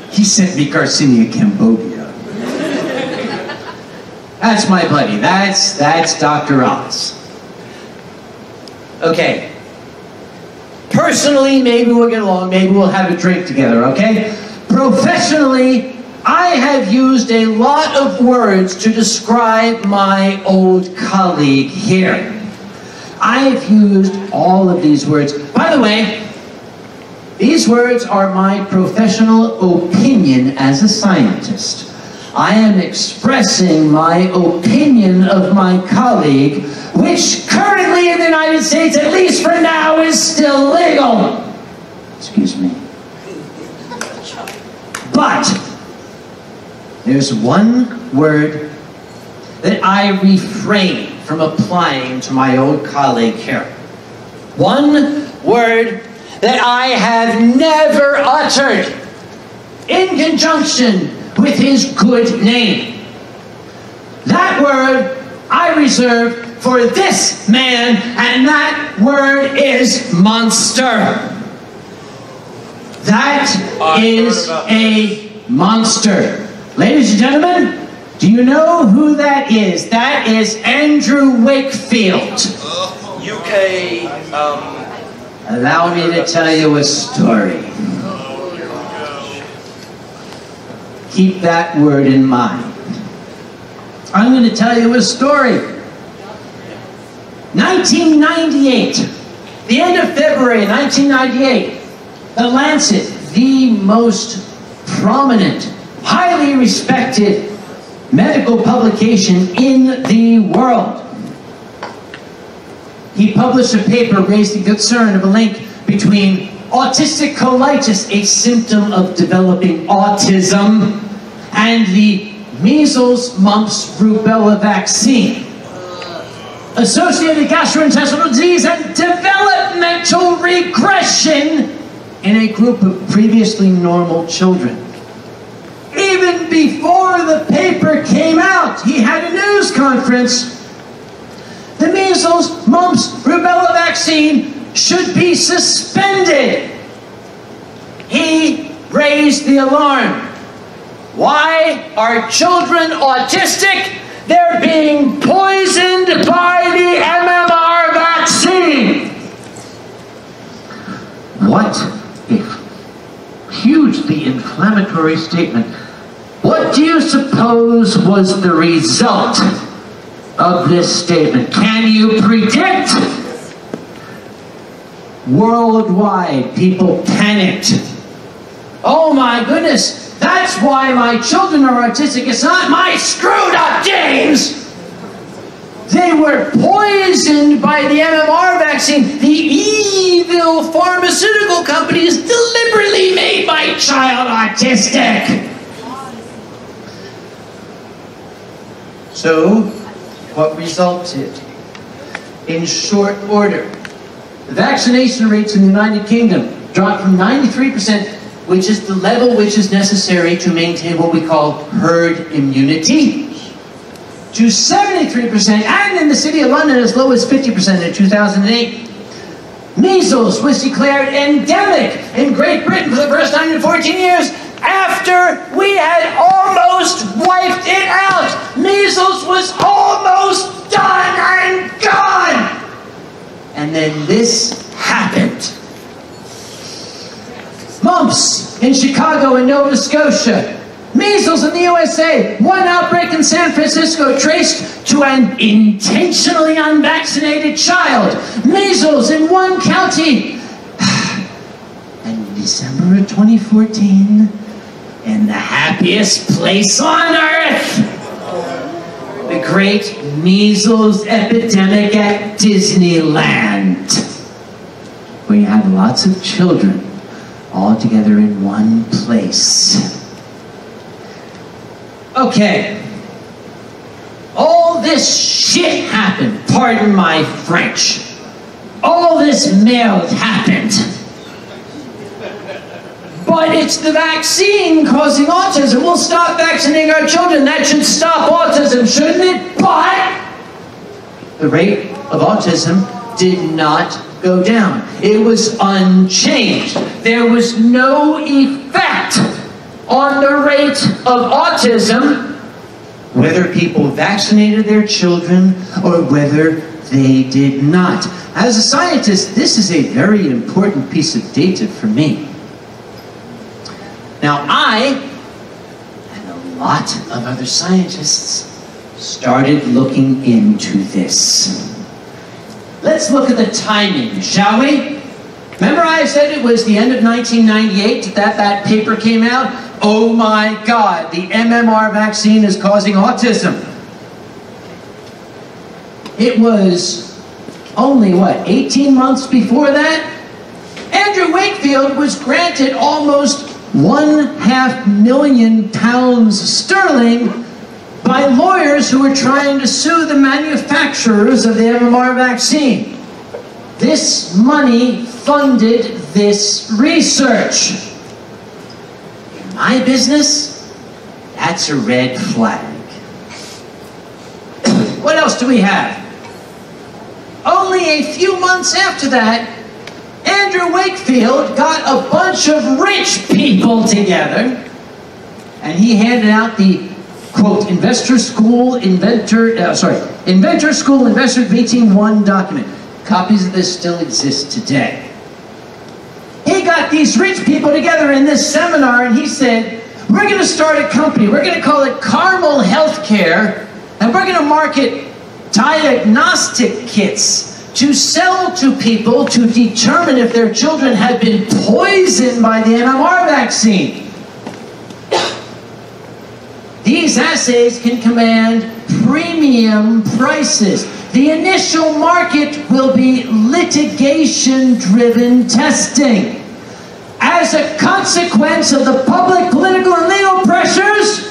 He sent me Garcinia cambogia. That's my buddy. That's Dr. Oz. Okay. Personally, maybe we'll get along. Maybe we'll have a drink together, okay? Professionally, I have used a lot of words to describe my old colleague here. I've used all of these words. By the way, these words are my professional opinion as a scientist. I am expressing my opinion of my colleague, which currently in the United States, at least for now, is still legal. Excuse me. But there's one word that I refrain from applying to my old colleague here. One word that I have never uttered in conjunction with his good name. That word I reserve for this man, and that word is monster. That is a monster. Ladies and gentlemen, do you know who that is? That is Andrew Wakefield. UK, Allow me to tell you a story. Keep that word in mind. I'm going to tell you a story. 1998, the end of February 1998, The Lancet, the most prominent, highly respected medical publication in the world. He published a paper raising concern of a link between autistic colitis, a symptom of developing autism, and the measles, mumps, rubella vaccine, associated gastrointestinal disease, and developmental regression in a group of previously normal children. Even before the paper came out, he had a news conference. The measles, mumps, rubella vaccine should be suspended. He raised the alarm. Why are children autistic? They're being poisoned by the MMR vaccine. What a hugely inflammatory statement. What do you suppose was the result of this statement? Can you predict? Worldwide, people panicked. Oh my goodness, that's why my children are autistic. It's not my screwed up genes. They were poisoned by the MMR vaccine. The evil pharmaceutical companies deliberately made my child autistic. So, what resulted? In short order, the vaccination rates in the United Kingdom dropped from 93%, which is the level which is necessary to maintain what we call herd immunity, to 73%, and in the City of London as low as 50% in 2008. Measles was declared endemic in Great Britain for the first time in 14 years after we had almost wiped it out. Measles was almost done and gone. And then this happened. Mumps in Chicago and Nova Scotia. Measles in the USA. One outbreak in San Francisco traced to an intentionally unvaccinated child. Measles in one county. And in December of 2014, in the happiest place on earth, the great measles epidemic at Disneyland, where you have lots of children all together in one place. Okay, all this shit happened, pardon my French. All this merde happened. But it's the vaccine causing autism. We'll stop vaccinating our children. That should stop autism, shouldn't it? But the rate of autism did not go down. It was unchanged. There was no effect on the rate of autism, whether people vaccinated their children or whether they did not. As a scientist, this is a very important piece of data for me. Now, I, and a lot of other scientists, started looking into this. Let's look at the timing, shall we? Remember I said it was the end of 1998 that paper came out? Oh my God, the MMR vaccine is causing autism. It was only, 18 months before that? Andrew Wakefield was granted almost £500,000 by lawyers who were trying to sue the manufacturers of the MMR vaccine. This money funded this research. In my business, that's a red flag. What else do we have? Only a few months after that, Andrew Wakefield got a bunch of rich people together, and he handed out the, quote, Inventor School Investor 18-1 document. Copies of this still exist today. He got these rich people together in this seminar, and he said, we're going to start a company. We're going to call it Carmel Healthcare, and we're going to market diagnostic kits to sell to people to determine if their children have been poisoned by the MMR vaccine. These assays can command premium prices. The initial market will be litigation-driven testing. As a consequence of the public, political, and legal pressures,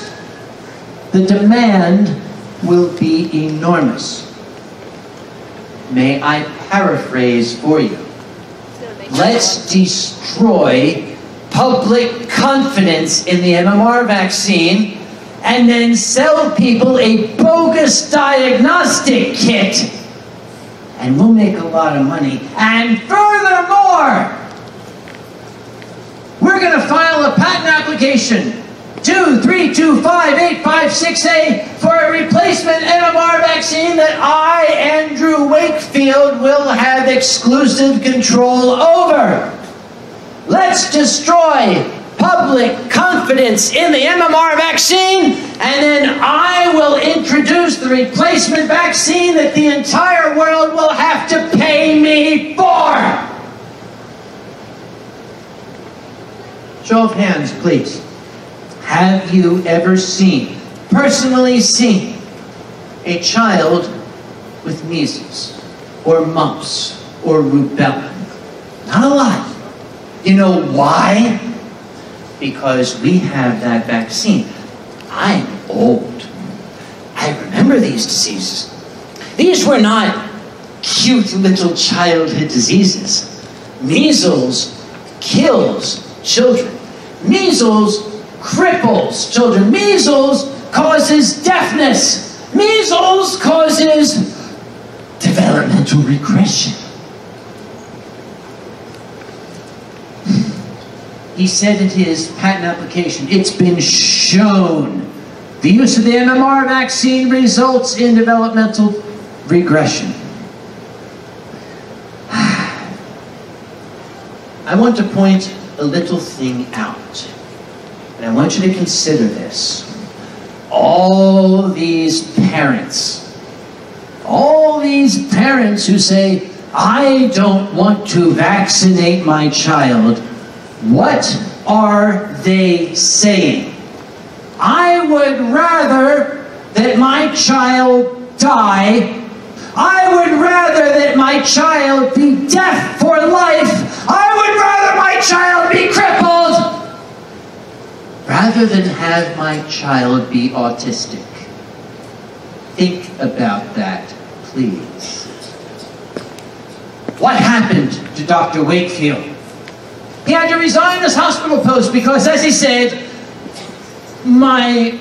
the demand will be enormous. May I paraphrase for you? Let's destroy public confidence in the MMR vaccine and then sell people a bogus diagnostic kit. And we'll make a lot of money. And furthermore, we're going to file a patent application 2325856A for a replacement MMR vaccine that I, Andrew Wakefield, will have exclusive control over. Let's destroy public confidence in the MMR vaccine, and then I will introduce the replacement vaccine that the entire world will have to pay me for. Show of hands, please. Have you ever seen, personally seen, a child with measles, or mumps, or rubella? Not a lot. You know why? Because we have that vaccine. I'm old. I remember these diseases. These were not cute little childhood diseases. Measles kills children. Measles cripples children. Measles causes deafness. Measles causes developmental regression. He said in his patent application, it's been shown the use of the MMR vaccine results in developmental regression. I want to point a little thing out, and I want you to consider this. All these parents who say, I don't want to vaccinate my child, what are they saying? I would rather that my child die. I would rather that my child be deaf for life. I would rather my child be crippled rather than have my child be autistic. Think about that, please. What happened to Dr. Wakefield? He had to resign his hospital post because, as he said, my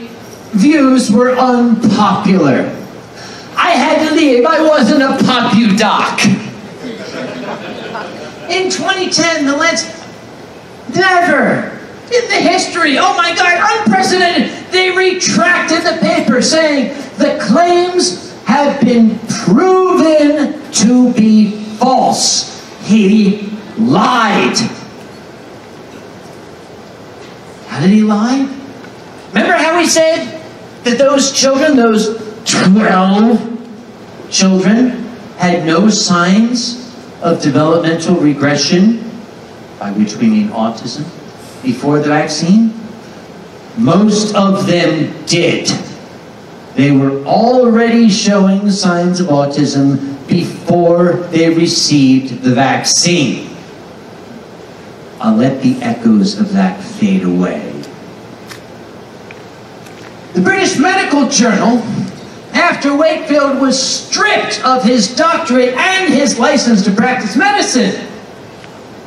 views were unpopular. I had to leave. I wasn't a doc. In 2010, the Lancet, never in the history, oh my God, unprecedented, they retracted the paper saying the claims have been proven to be false. He lied. How did he lie? Remember how we said that those children, those 12 children, had no signs of developmental regression, by which we mean autism, before the vaccine? Most of them did. They were already showing signs of autism before they received the vaccine. I'll let the echoes of that fade away. The British Medical Journal, after Wakefield was stripped of his doctorate and his license to practice medicine,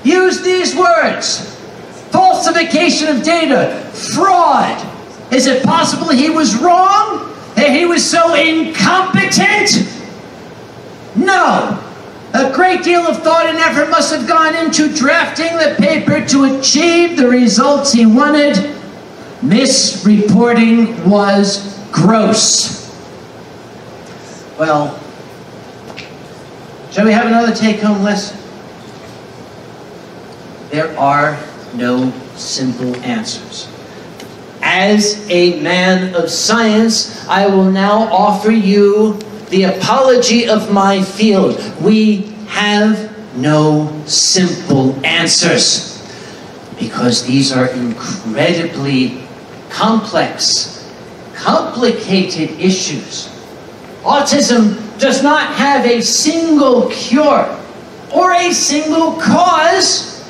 used these words: falsification of data, fraud. Is it possible he was wrong? That he was so incompetent? No. A great deal of thought and effort must have gone into drafting the paper to achieve the results he wanted. Misreporting was gross. Well, shall we have another take-home lesson? There are no simple answers. As a man of science, I will now offer you the apology of my field. We have no simple answers because these are incredibly complex, complicated issues. Autism does not have a single cure or a single cause.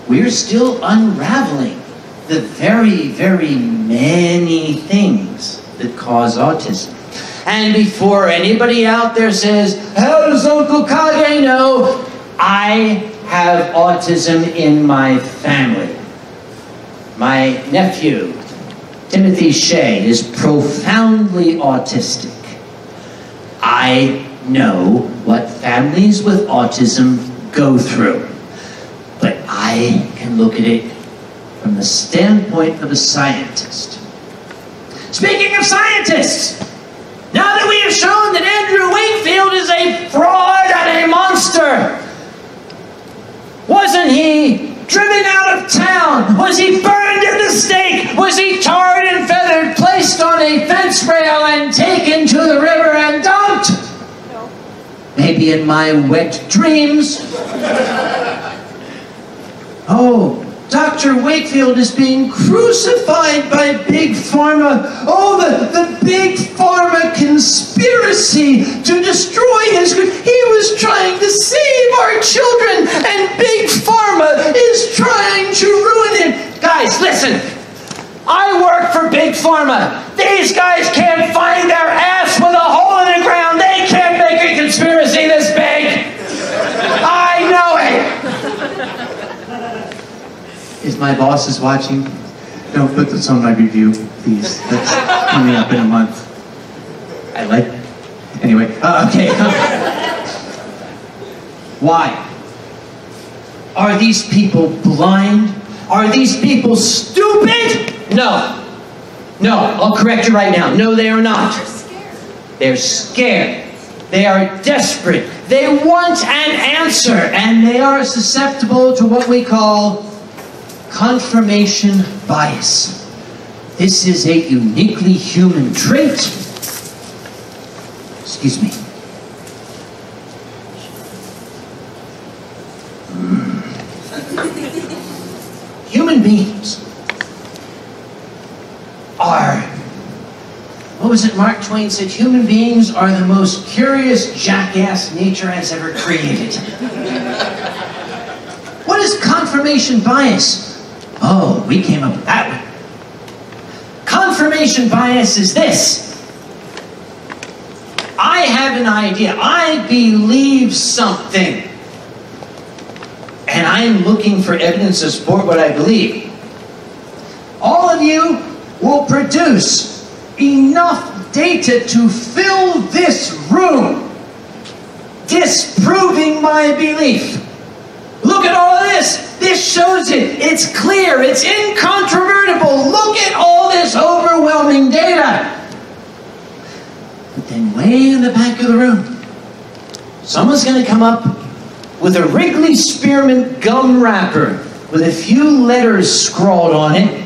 We're still unraveling the very, very many things that cause autism. And before anybody out there says, how does Uncle Kage know? I have autism in my family. My nephew, Timothy Shea, is profoundly autistic. I know what families with autism go through. But I can look at it from the standpoint of a scientist. Speaking of scientists, now that we have shown that Andrew Wakefield is a fraud and a monster, wasn't he driven out of town? Was he burned at the stake? Was he tarred and feathered, placed on a fence rail and taken to the river and dumped? No. Maybe in my wet dreams. Oh, Dr. Wakefield is being crucified by Big Pharma. Oh, the Big Pharma conspiracy to destroy his... He was trying to save our children, and Big Pharma is trying to ruin him. Guys, listen. I work for Big Pharma. These guys can't find their ass with a hole in the ground. They if my boss is watching, don't put this on my review, please. That's coming up in a month. I like it. Anyway, okay. Why? Are these people blind? Are these people stupid? No. No, I'll correct you right now. No, they are not. They're scared. They are desperate. They want an answer, and they are susceptible to what we call confirmation bias. This is a uniquely human trait. Excuse me. Human beings are, what was it Mark Twain said? Human beings are the most curious jackass nature has ever created. What is confirmation bias? Oh, we came up with that one. Confirmation bias is this. I have an idea. I believe something. And I'm looking for evidence to support what I believe. All of you will produce enough data to fill this room disproving my belief. Look at all of this. This shows it. It's clear. It's incontrovertible. Look at all this overwhelming data. But then way in the back of the room, someone's going to come up with a Wrigley Spearmint gum wrapper with a few letters scrawled on it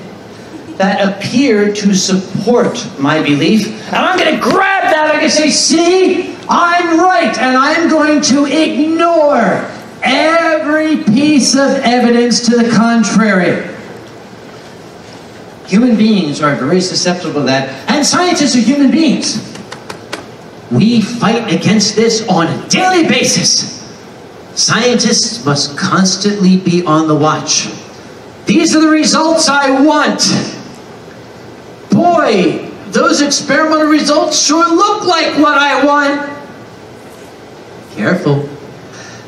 that appear to support my belief. And I'm going to grab that. I'm going to say, see, I'm right. And I'm going to ignore every piece of evidence to the contrary. Human beings are very susceptible to that. And scientists are human beings. We fight against this on a daily basis. Scientists must constantly be on the watch. These are the results I want. Boy, those experimental results sure look like what I want. Careful.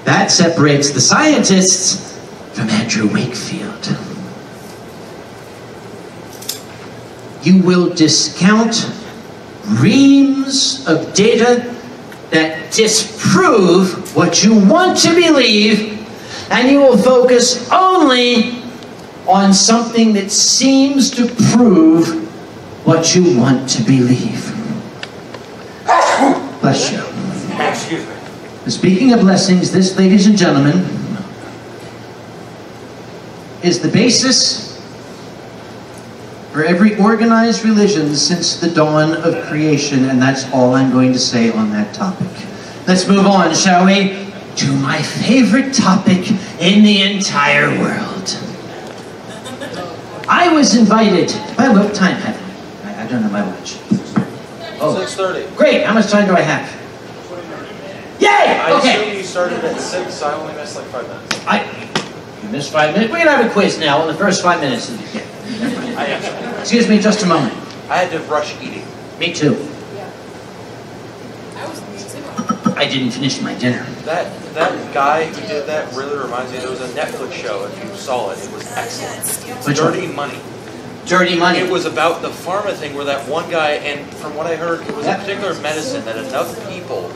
That separates the scientists from Andrew Wakefield. You will discount reams of data that disprove what you want to believe, and you will focus only on something that seems to prove what you want to believe. Bless you. Excuse me. Speaking of blessings, this, ladies and gentlemen, is the basis for every organized religion since the dawn of creation, and that's all I'm going to say on that topic. Let's move on, shall we, to my favorite topic in the entire world. I was invited, by what time have I don't know my watch. Oh, 6:30. Great, how much time do I have? Yay! I Okay. assume you started at 6, so I only missed like 5 minutes. You missed 5 minutes? We're going to have a quiz now on the first 5 minutes that you get. Excuse me just a moment. I had to rush eating. Me too. I didn't finish my dinner. That guy who did that really reminds me, there was a Netflix show, if you saw it, it was excellent. Which Dirty one? Money. Dirty Money. It was about the pharma thing where that one guy, and from what I heard, it was a particular medicine that enough people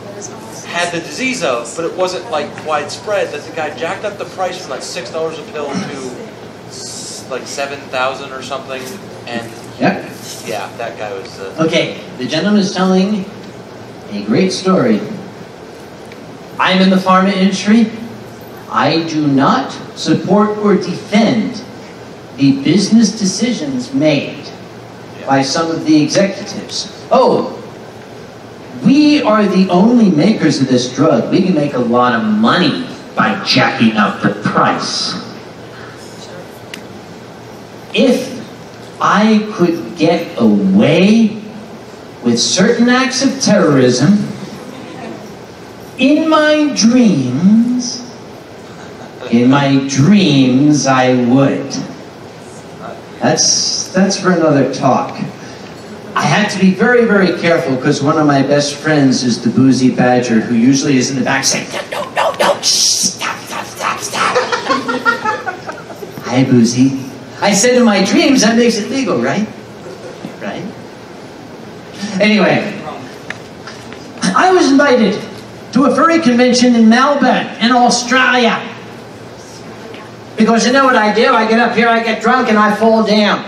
had the disease of, but it wasn't like widespread, that the guy jacked up the price from like $6 a pill to like 7,000 or something, and Yep. yeah, that guy was... Okay, the gentleman is telling a great story. I'm in the pharma industry. I do not support or defend the business decisions made by some of the executives. Oh, we are the only makers of this drug. We can make a lot of money by jacking up the price. If I could get away with certain acts of terrorism, in my dreams I would. That's for another talk. I had to be very, very careful because one of my best friends is the boozy badger who usually is in the back saying, no, shh, stop. Hi, Boozy. I said in my dreams, that makes it legal, right? Right? Anyway, I was invited to a furry convention in Melbourne, in Australia. Because you know what I do? I get up here, I get drunk, and I fall down.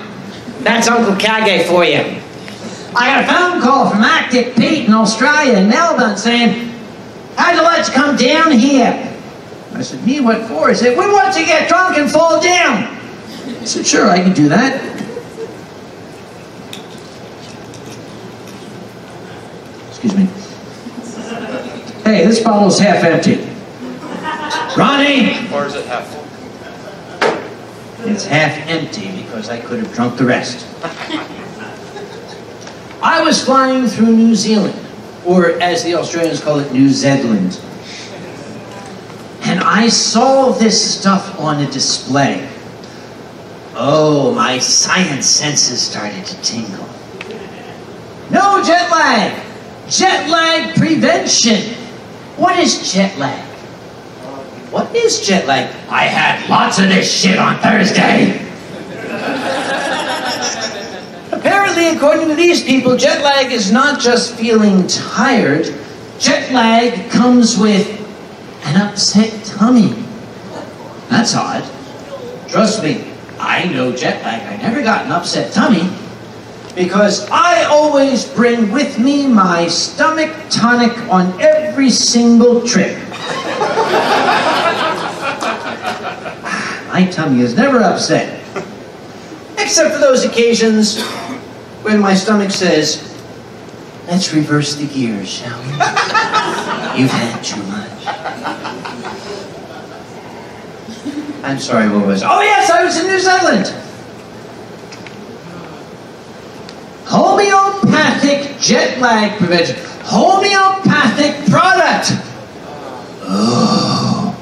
That's Uncle Kage for you. I got a phone call from Arctic Pete in Australia, in Melbourne, saying, how'd you like to come down here? I said, me, what for? He said, we want to get drunk and fall down. I said, sure, I can do that. Excuse me. Hey, this bottle's half empty. Ronnie! Or is it half full? It's half empty because I could have drunk the rest. I was flying through New Zealand, or as the Australians call it, New Zealand. And I saw this stuff on a display. Oh, my science senses started to tingle. No jet lag! Jet lag prevention! What is jet lag? What is jet lag? I had lots of this shit on Thursday. Apparently, according to these people, jet lag is not just feeling tired. Jet lag comes with an upset tummy. That's odd. Trust me, I know jet lag. I never got an upset tummy because I always bring with me my stomach tonic on every single trip. My tummy is never upset. Except for those occasions when my stomach says, let's reverse the gears, shall we? You've had too much. I'm sorry, what was it? Oh yes, I was in New Zealand. Homeopathic jet lag prevention. Homeopathic product. Oh.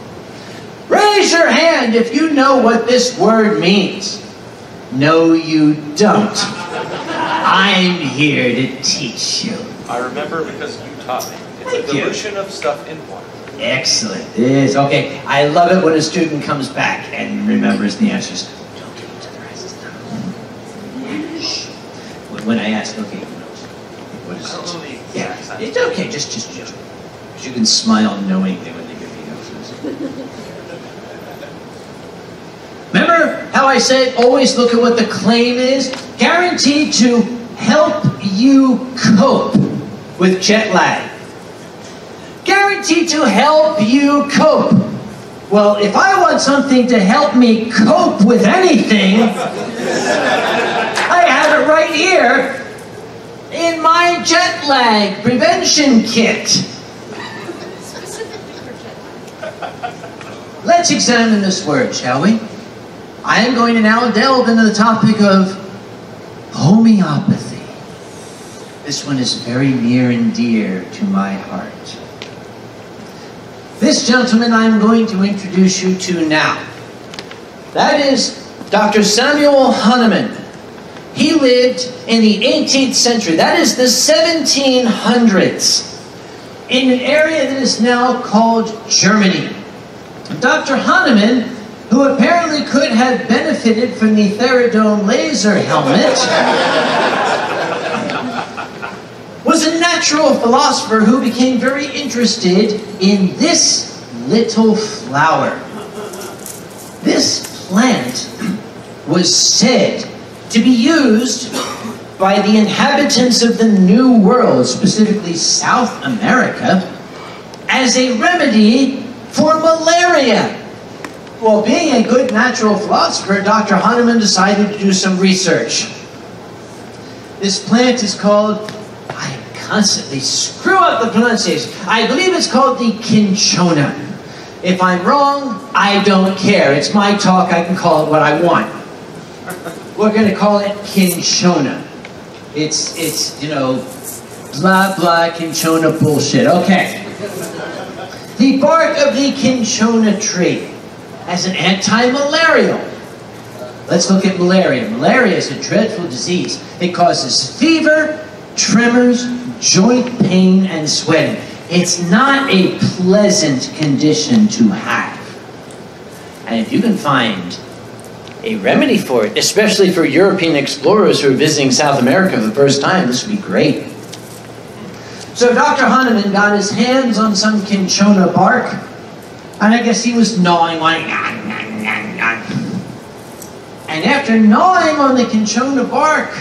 Raise your hand if you know what this word means. No, you don't. I'm here to teach you. I remember because you taught me. It's Thank a dilution of stuff in water. Excellent. Yes. Okay. I love it when a student comes back and remembers the answers. Don't give it to the rest of them. Shh. When I ask, okay, what is it? Yeah. It's okay. Just. Because you can smile knowingly when they give you answers. Remember how I said always look at what the claim is? Guaranteed to help you cope with jet lag. Guaranteed to help you cope. Well, if I want something to help me cope with anything, I have it right here in my jet lag prevention kit. Let's examine this word, shall we? I am going to now delve into the topic of homeopathy. This one is very near and dear to my heart. This gentleman I'm going to introduce you to now. That is Dr. Samuel Hahnemann. He lived in the 18th century. That is the 1700s. In an area that is now called Germany. Dr. Hahnemann, who apparently could have benefited from the Therodome laser helmet, was a natural philosopher who became very interested in this little flower. This plant was said to be used by the inhabitants of the New World, specifically South America, as a remedy for malaria. Well, being a good natural philosopher, Dr. Hahnemann decided to do some research. This plant is called, I constantly screw up the pronunciation. I believe it's called the cinchona. If I'm wrong, I don't care. It's my talk, I can call it what I want. We're going to call it cinchona. It's you know, blah blah cinchona bullshit. Okay. The bark of the cinchona tree as an anti-malarial. Let's look at malaria. Malaria is a dreadful disease. It causes fever, tremors, joint pain, and sweating. It's not a pleasant condition to have. And if you can find a remedy for it, especially for European explorers who are visiting South America for the first time. This would be great. So Dr. Hahnemann got his hands on some cinchona bark, and I guess he was gnawing on it. And after gnawing on the cinchona bark,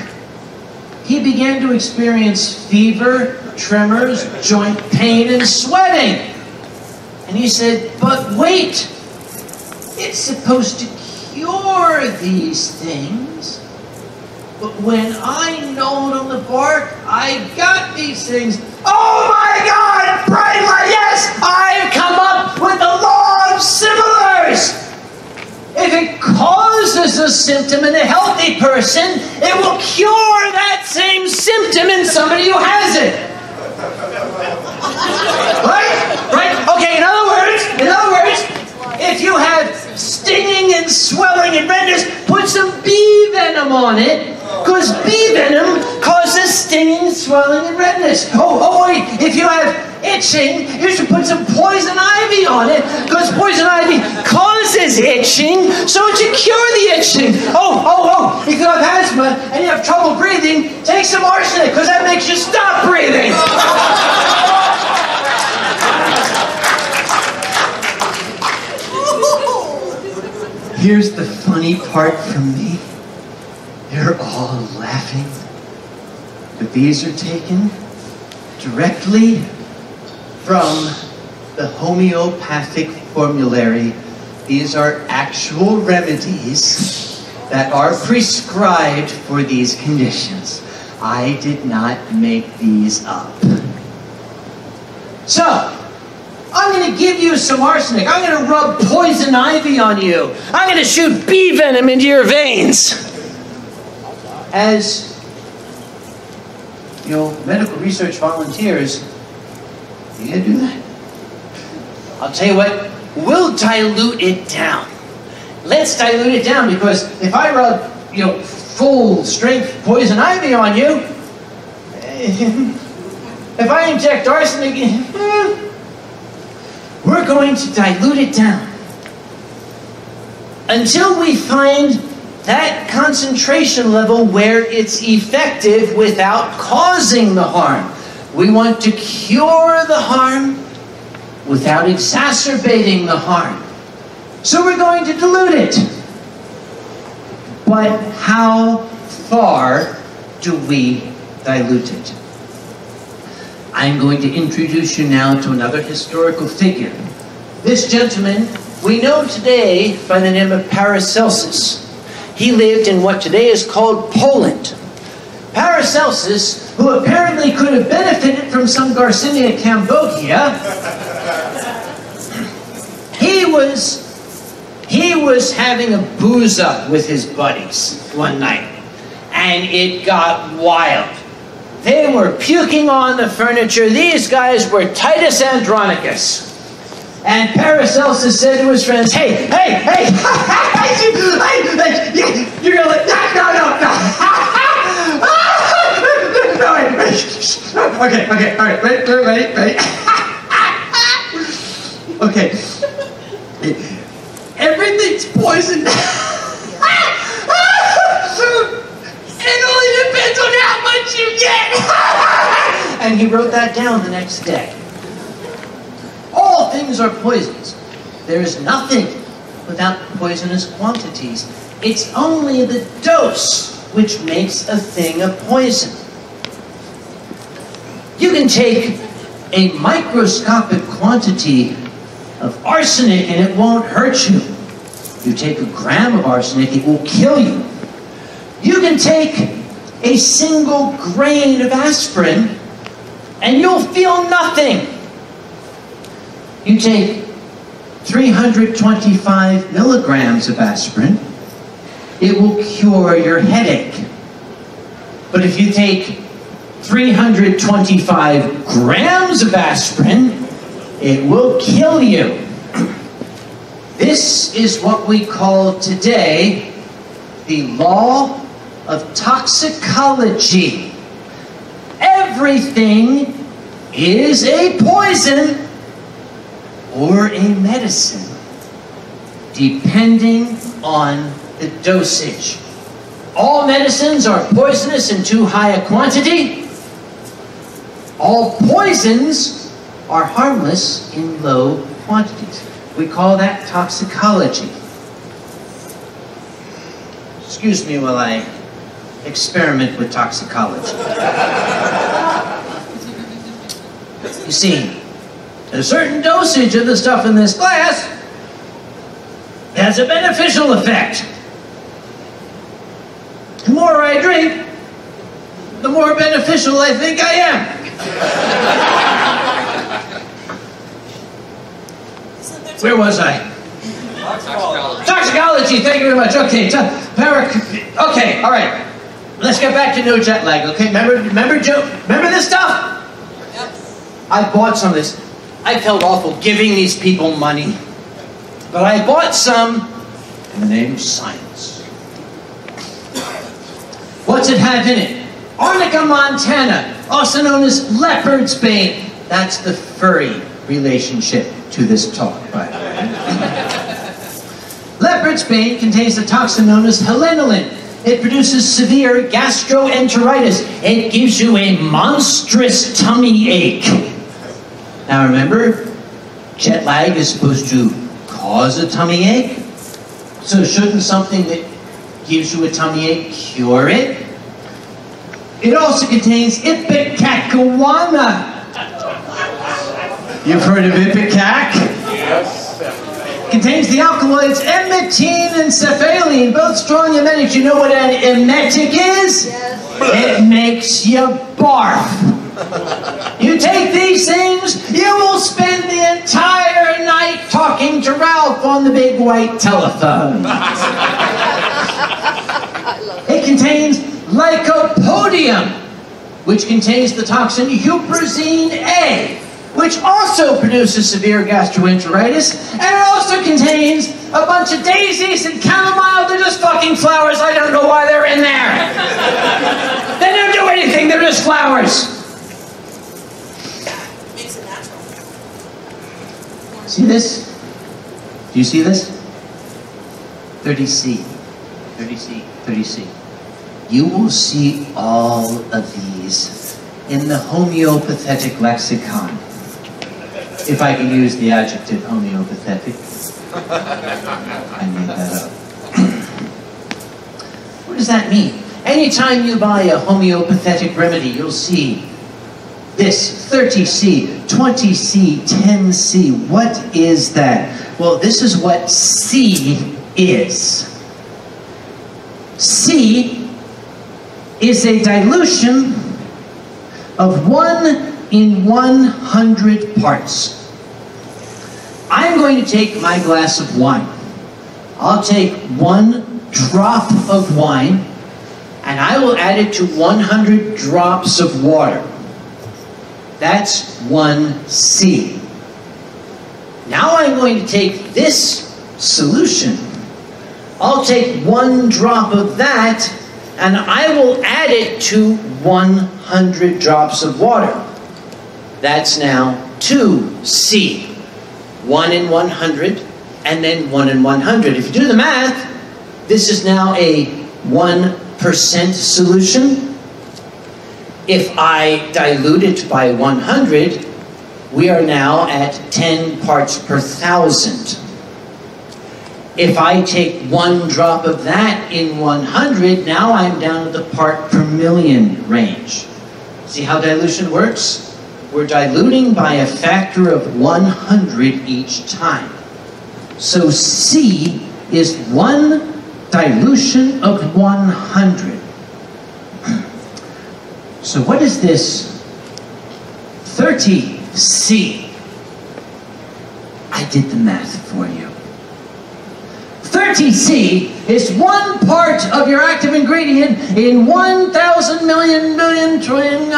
he began to experience fever, tremors, joint pain, and sweating. And he said, but wait, it's supposed to cure these things. But when I gnawed on the bark, I got these things. Oh my God, bright light, yes, I've come up with the law of similars. If it causes a symptom in a healthy person, it will cure that same symptom in somebody who has it. Right? Right? Okay, in other words, if you have stinging and swelling and redness, put some bee venom on it, because bee venom causes stinging, swelling, and redness. Oh, wait, if you have itching, you should put some poison ivy on it, because poison ivy causes itching, so it should cure the itching. Oh, if you have asthma and you have trouble breathing, take some arsenic, because that makes you stop breathing. Here's the funny part for me. They're all laughing. But these are taken directly from the homeopathic formulary. These are actual remedies that are prescribed for these conditions. I did not make these up. So, I'm going to give you some arsenic. I'm going to rub poison ivy on you. I'm going to shoot bee venom into your veins. As, medical research volunteers, you going to do that? I'll tell you what, we'll dilute it down. Let's dilute it down, because if I rub, full strength poison ivy on you, if I inject arsenic, we're going to dilute it down until we find that concentration level where it's effective without causing the harm. We want to cure the harm without exacerbating the harm. So we're going to dilute it. But how far do we dilute it? I'm going to introduce you now to another historical figure. This gentleman we know today by the name of Paracelsus. He lived in what today is called Poland. Paracelsus, who apparently could have benefited from some Garcinia cambogia, he was having a booze up with his buddies one night, and it got wild. They were puking on the furniture. These guys were Titus Andronicus. And Paracelsus said to his friends, hey, you're going to let, no. No, wait. Okay, all right, wait. Okay. Everything's poisoned. It only depends on how much you get. And he wrote that down the next day. All things are poisons. There is nothing without poisonous quantities. It's only the dose which makes a thing a poison. You can take a microscopic quantity of arsenic and it won't hurt you. You take a gram of arsenic, it will kill you. You can take a single grain of aspirin and you'll feel nothing. You take 325 milligrams of aspirin, it will cure your headache. But if you take 325 grams of aspirin, it will kill you. This is what we call today the law of toxicology. Everything is a poison or a medicine, depending on the dosage. All medicines are poisonous in too high a quantity. All poisons are harmless in low quantities. We call that toxicology. Excuse me while I experiment with toxicology. You see, a certain dosage of the stuff in this glass has a beneficial effect. The more I drink, the more beneficial I think I am. Where was I? Toxicology, thank you very much. Okay, okay, all right. Let's get back to no jet lag, okay? Remember this stuff? Yep. I bought some of this. I felt awful giving these people money. But I bought some in the name of science. What's it have in it? Arnica montana, also known as leopard's bane. That's the furry relationship to this talk, by the way. Leopard's bane contains the toxin known as heleniline. It produces severe gastroenteritis. It gives you a monstrous tummy ache. Now remember, jet lag is supposed to cause a tummy ache. So shouldn't something that gives you a tummy ache cure it? It also contains ipecacuanha. You've heard of ipecac? Yes. Contains the alkaloids emetine and cephaline, both strong emetics. You know what an emetic is? Yes. It makes you barf. You take these things, you will spend the entire night talking to Ralph on the big white telephone. It contains lycopodium, which contains the toxin huperzine A, which also produces severe gastroenteritis, and it also contains a bunch of daisies and chamomile. They're just fucking flowers. I don't know why they're in there. They don't do anything, they're just flowers. Makes it natural. See this? Do you see this? 30C. 30C. 30C. You will see all of these in the homeopathic lexicon. If I can use the adjective homeopathic. I made that up. What does that mean? Anytime you buy a homeopathic remedy, you'll see this 30C, 20C, 10C. What is that? Well, this is what C is. C is a dilution of 1 in 100 parts. I'm going to take my glass of wine. I'll take 1 drop of wine and I will add it to 100 drops of water. That's 1C. Now I'm going to take this solution. I'll take 1 drop of that and I will add it to 100 drops of water. That's now 2C. 1 in 100, and then 1 in 100. If you do the math, this is now a 1% solution. If I dilute it by 100, we are now at 10 parts per thousand. If I take 1 drop of that in 100, now I'm down to the part per million range. See how dilution works? We're diluting by a factor of 100 each time. So C is 1 dilution of 100. So what is this 30C? I did the math for you. 30C is 1 part of your active ingredient in 1,000 million billion trillion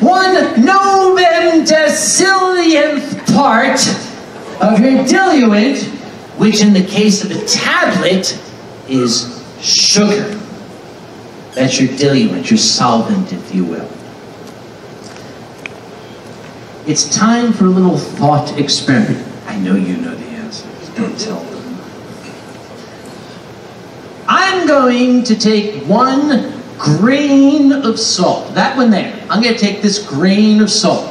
1 novendecillionth part of your diluent, which in the case of a tablet is sugar. That's your diluent, your solvent, if you will. It's time for a little thought experiment. I know you know the answer. Don't tell them. I'm going to take 1 grain of salt. That one there. I'm going to take this grain of salt.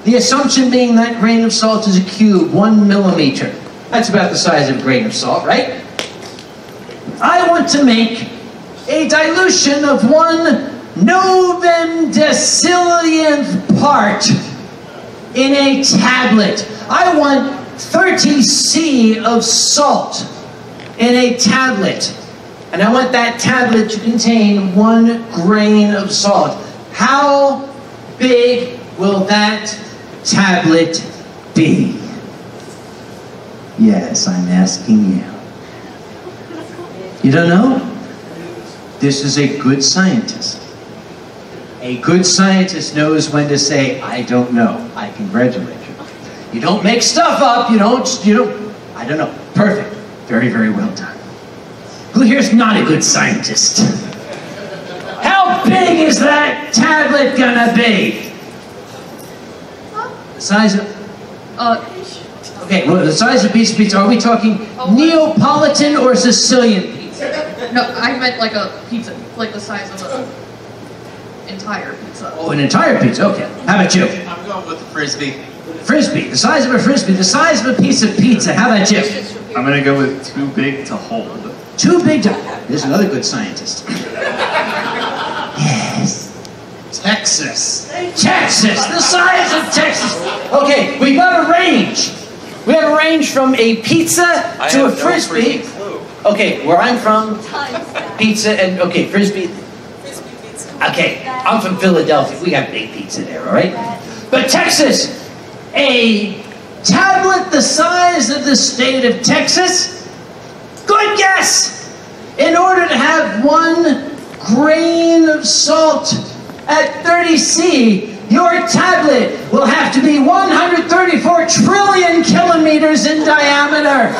The assumption being that grain of salt is a cube, 1 millimeter. That's about the size of a grain of salt, right? I want to make a dilution of 1 novemdecillionth part in a tablet. I want 30 C of salt in a tablet. And I want that tablet to contain 1 grain of salt. How big will that tablet be? Yes, I'm asking you. You don't know? This is a good scientist. A good scientist knows when to say, I don't know. I congratulate you. You don't make stuff up. You don't, I don't know. Perfect. Very, very well done. Who here's not a good scientist? How big is that tablet gonna be? The size of... Okay, well, the size of a piece of pizza, are we talking Neapolitan or Sicilian pizza? No, I meant like a pizza, like the size of an entire pizza. Oh, an entire pizza, okay. How about you? I'm going with the frisbee. Frisbee, the size of a frisbee, the size of a piece of pizza. How about you? I'm gonna go with too big to hold. Too big to... There's another good scientist. Yes. Texas. Texas, the size of Texas. Okay, we got a range. We have a range from a pizza to a frisbee. Okay, where I'm from, pizza and, okay, frisbee. Okay, I'm from Philadelphia. We got big pizza there, all right? But Texas, a tablet the size of the state of Texas? Good guess! In order to have 1 grain of salt at 30 C, your tablet will have to be 134 trillion kilometers in diameter.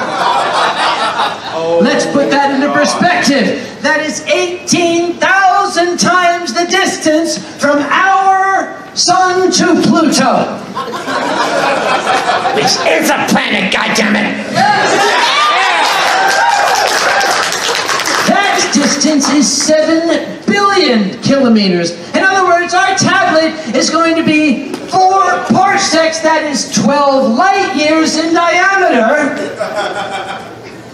Let's put that into perspective. That is 18,000 times the distance from our sun to Pluto. Which is a planet, goddammit! That distance is 7 billion kilometers. In other words, our tablet is going to be 4 parsecs, that is 12 light years in diameter.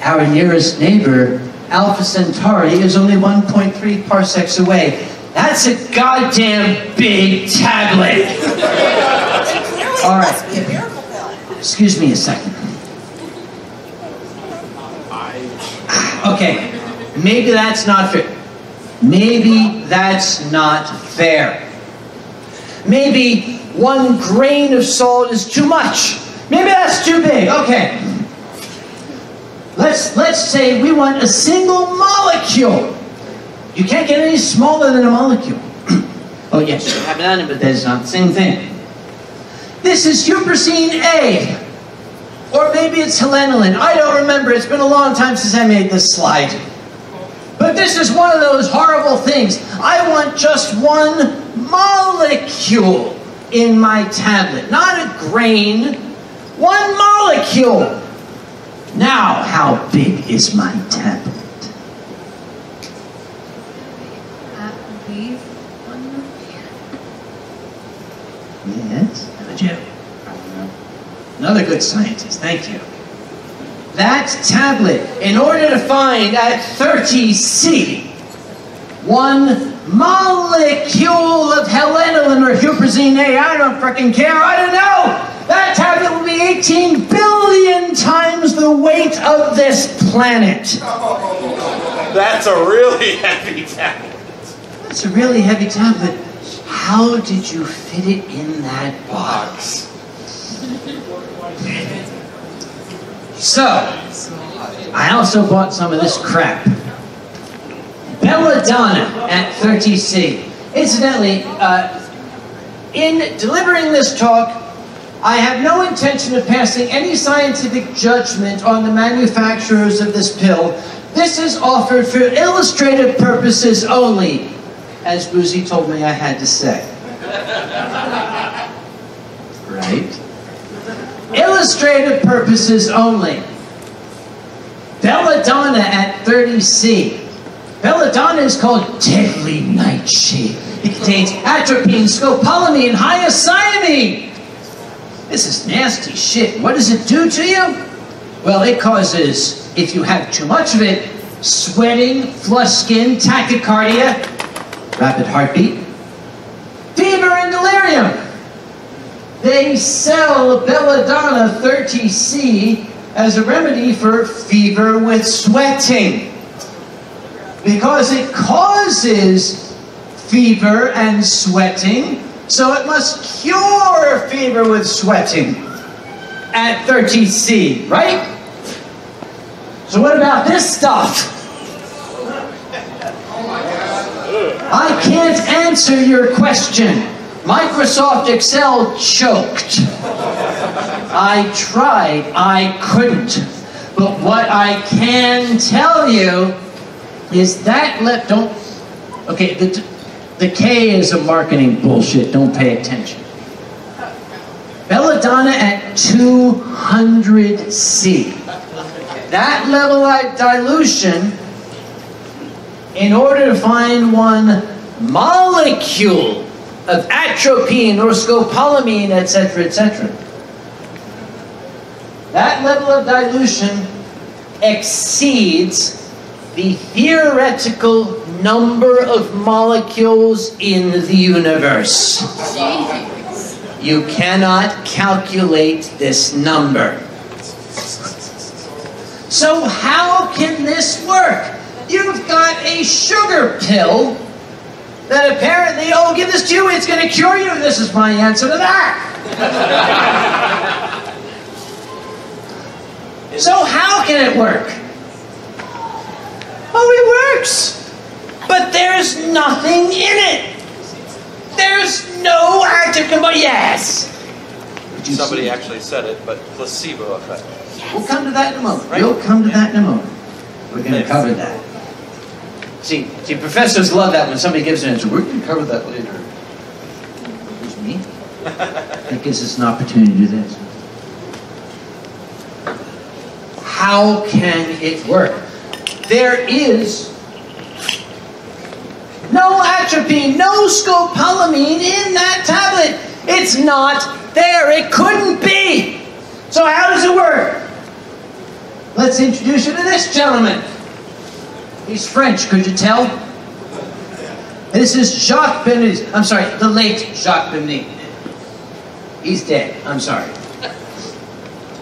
Our nearest neighbor, Alpha Centauri, is only 1.3 parsecs away. That's a goddamn big tablet. All right. Excuse me a second. Okay. Maybe that's not fair. Maybe that's not fair. Maybe 1 grain of salt is too much. Maybe that's too big. Okay. Let's say we want a single molecule. You can't get any smaller than a molecule. Oh yes, you have that, but that's not the same thing. This is huperzine A. Or maybe it's helenoline. I don't remember. It's been a long time since I made this slide. But this is one of those horrible things. I want just 1 molecule in my tablet. Not a grain. 1 molecule. Now, how big is my tablet? Yes, how about you? Another good scientist, thank you. That tablet, in order to find at 30 C, 1 molecule of helenoline or huperzine A, I don't freaking care, I don't know! That tablet will be 18 billion times the weight of this planet. That's a really heavy tablet. That's a really heavy tablet. How did you fit it in that box? So, I also bought some of this crap. Belladonna at 30 C. Incidentally, in delivering this talk, I have no intention of passing any scientific judgment on the manufacturers of this pill. This is offered for illustrative purposes only, as Boozy told me I had to say. Right? Illustrative purposes only. belladonna at 30C. Belladonna is called deadly nightshade. It contains atropine, scopolamine, hyoscyamine. This is nasty shit. What does it do to you? Well, it causes, if you have too much of it, sweating, flushed skin, tachycardia, rapid heartbeat, fever and delirium. They sell belladonna 30C as a remedy for fever with sweating, because it causes fever and sweating, so it must cure fever with sweating at 30C, right? So what about this stuff? I can't answer your question. Microsoft Excel choked. I tried, I couldn't. But what I can tell you is that okay, the K is a marketing bullshit, don't pay attention. Belladonna at 200C. That level of dilution, in order to find one molecule of atropine or scopolamine, etc., etc. That level of dilution exceeds the theoretical number of molecules in the universe. You cannot calculate this number. So how can this work? You've got a sugar pill that apparently, oh, give this to you, it's going to cure you. This is my answer to that. So how can it work? Oh, it works. But there's nothing in it. There's no active component. Yes. Somebody actually said it, but placebo effect. We'll come to that in a moment. Right? We'll come to that in a moment. We're going to cover that. See, professors love that when somebody gives an answer. We're going to cover that later. Who's me? That gives us an opportunity to do this. How can it work? There is no atropine, no scopolamine in that tablet. It's not there. It couldn't be. So how does it work? Let's introduce you to this gentleman. He's French, could you tell? This is Jacques Benveniste. I'm sorry, the late Jacques Benveniste. He's dead, I'm sorry.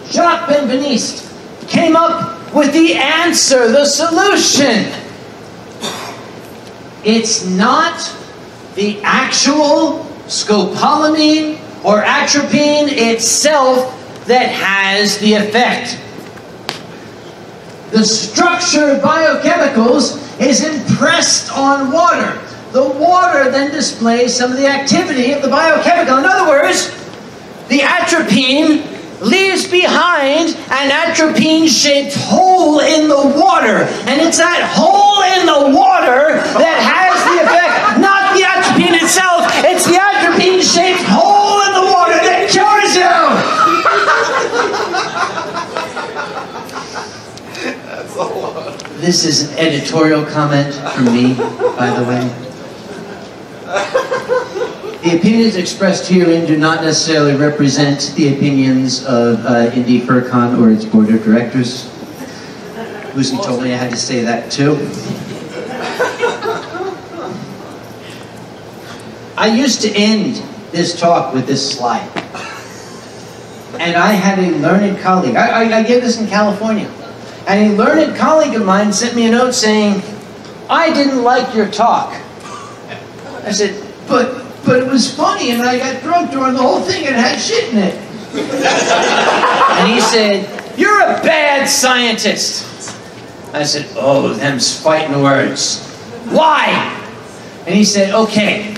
Jacques Benveniste came up with the answer, the solution. It's not the actual scopolamine or atropine itself that has the effect. The structure of biochemicals is impressed on water. The water then displays some of the activity of the biochemical. In other words, the atropine leaves behind an atropine-shaped hole in the water. And it's that hole in the water that has the effect, not the atropine itself. It's the atropine-shaped hole in the water that cures you. This is an editorial comment from me, by the way. The opinions expressed herein do not necessarily represent the opinions of Indy FurCon or its board of directors. Lucy told me I had to say that too. I used to end this talk with this slide. And I had a learned colleague. I gave this in California. And a learned colleague of mine sent me a note saying, I didn't like your talk. I said, but it was funny and I got drunk during the whole thing and it had shit in it. And he said, you're a bad scientist. I said, oh, them's fighting words. Why? And he said, okay,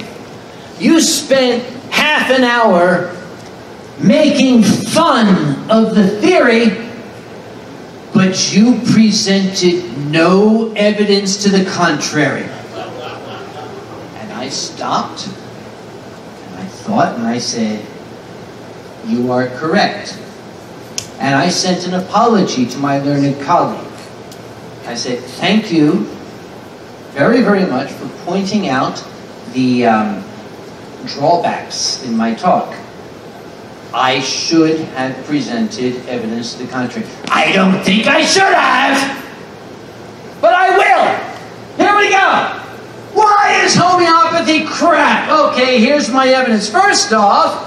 you spent half an hour making fun of the theory, but you presented no evidence to the contrary. And I stopped, and I thought, and I said, you are correct. And I sent an apology to my learned colleague. I said, thank you very, very much for pointing out the drawbacks in my talk. I should have presented evidence to the contrary. I don't think I should have, but I will. Here we go. Why is homeopathy crap? Okay, here's my evidence. First off,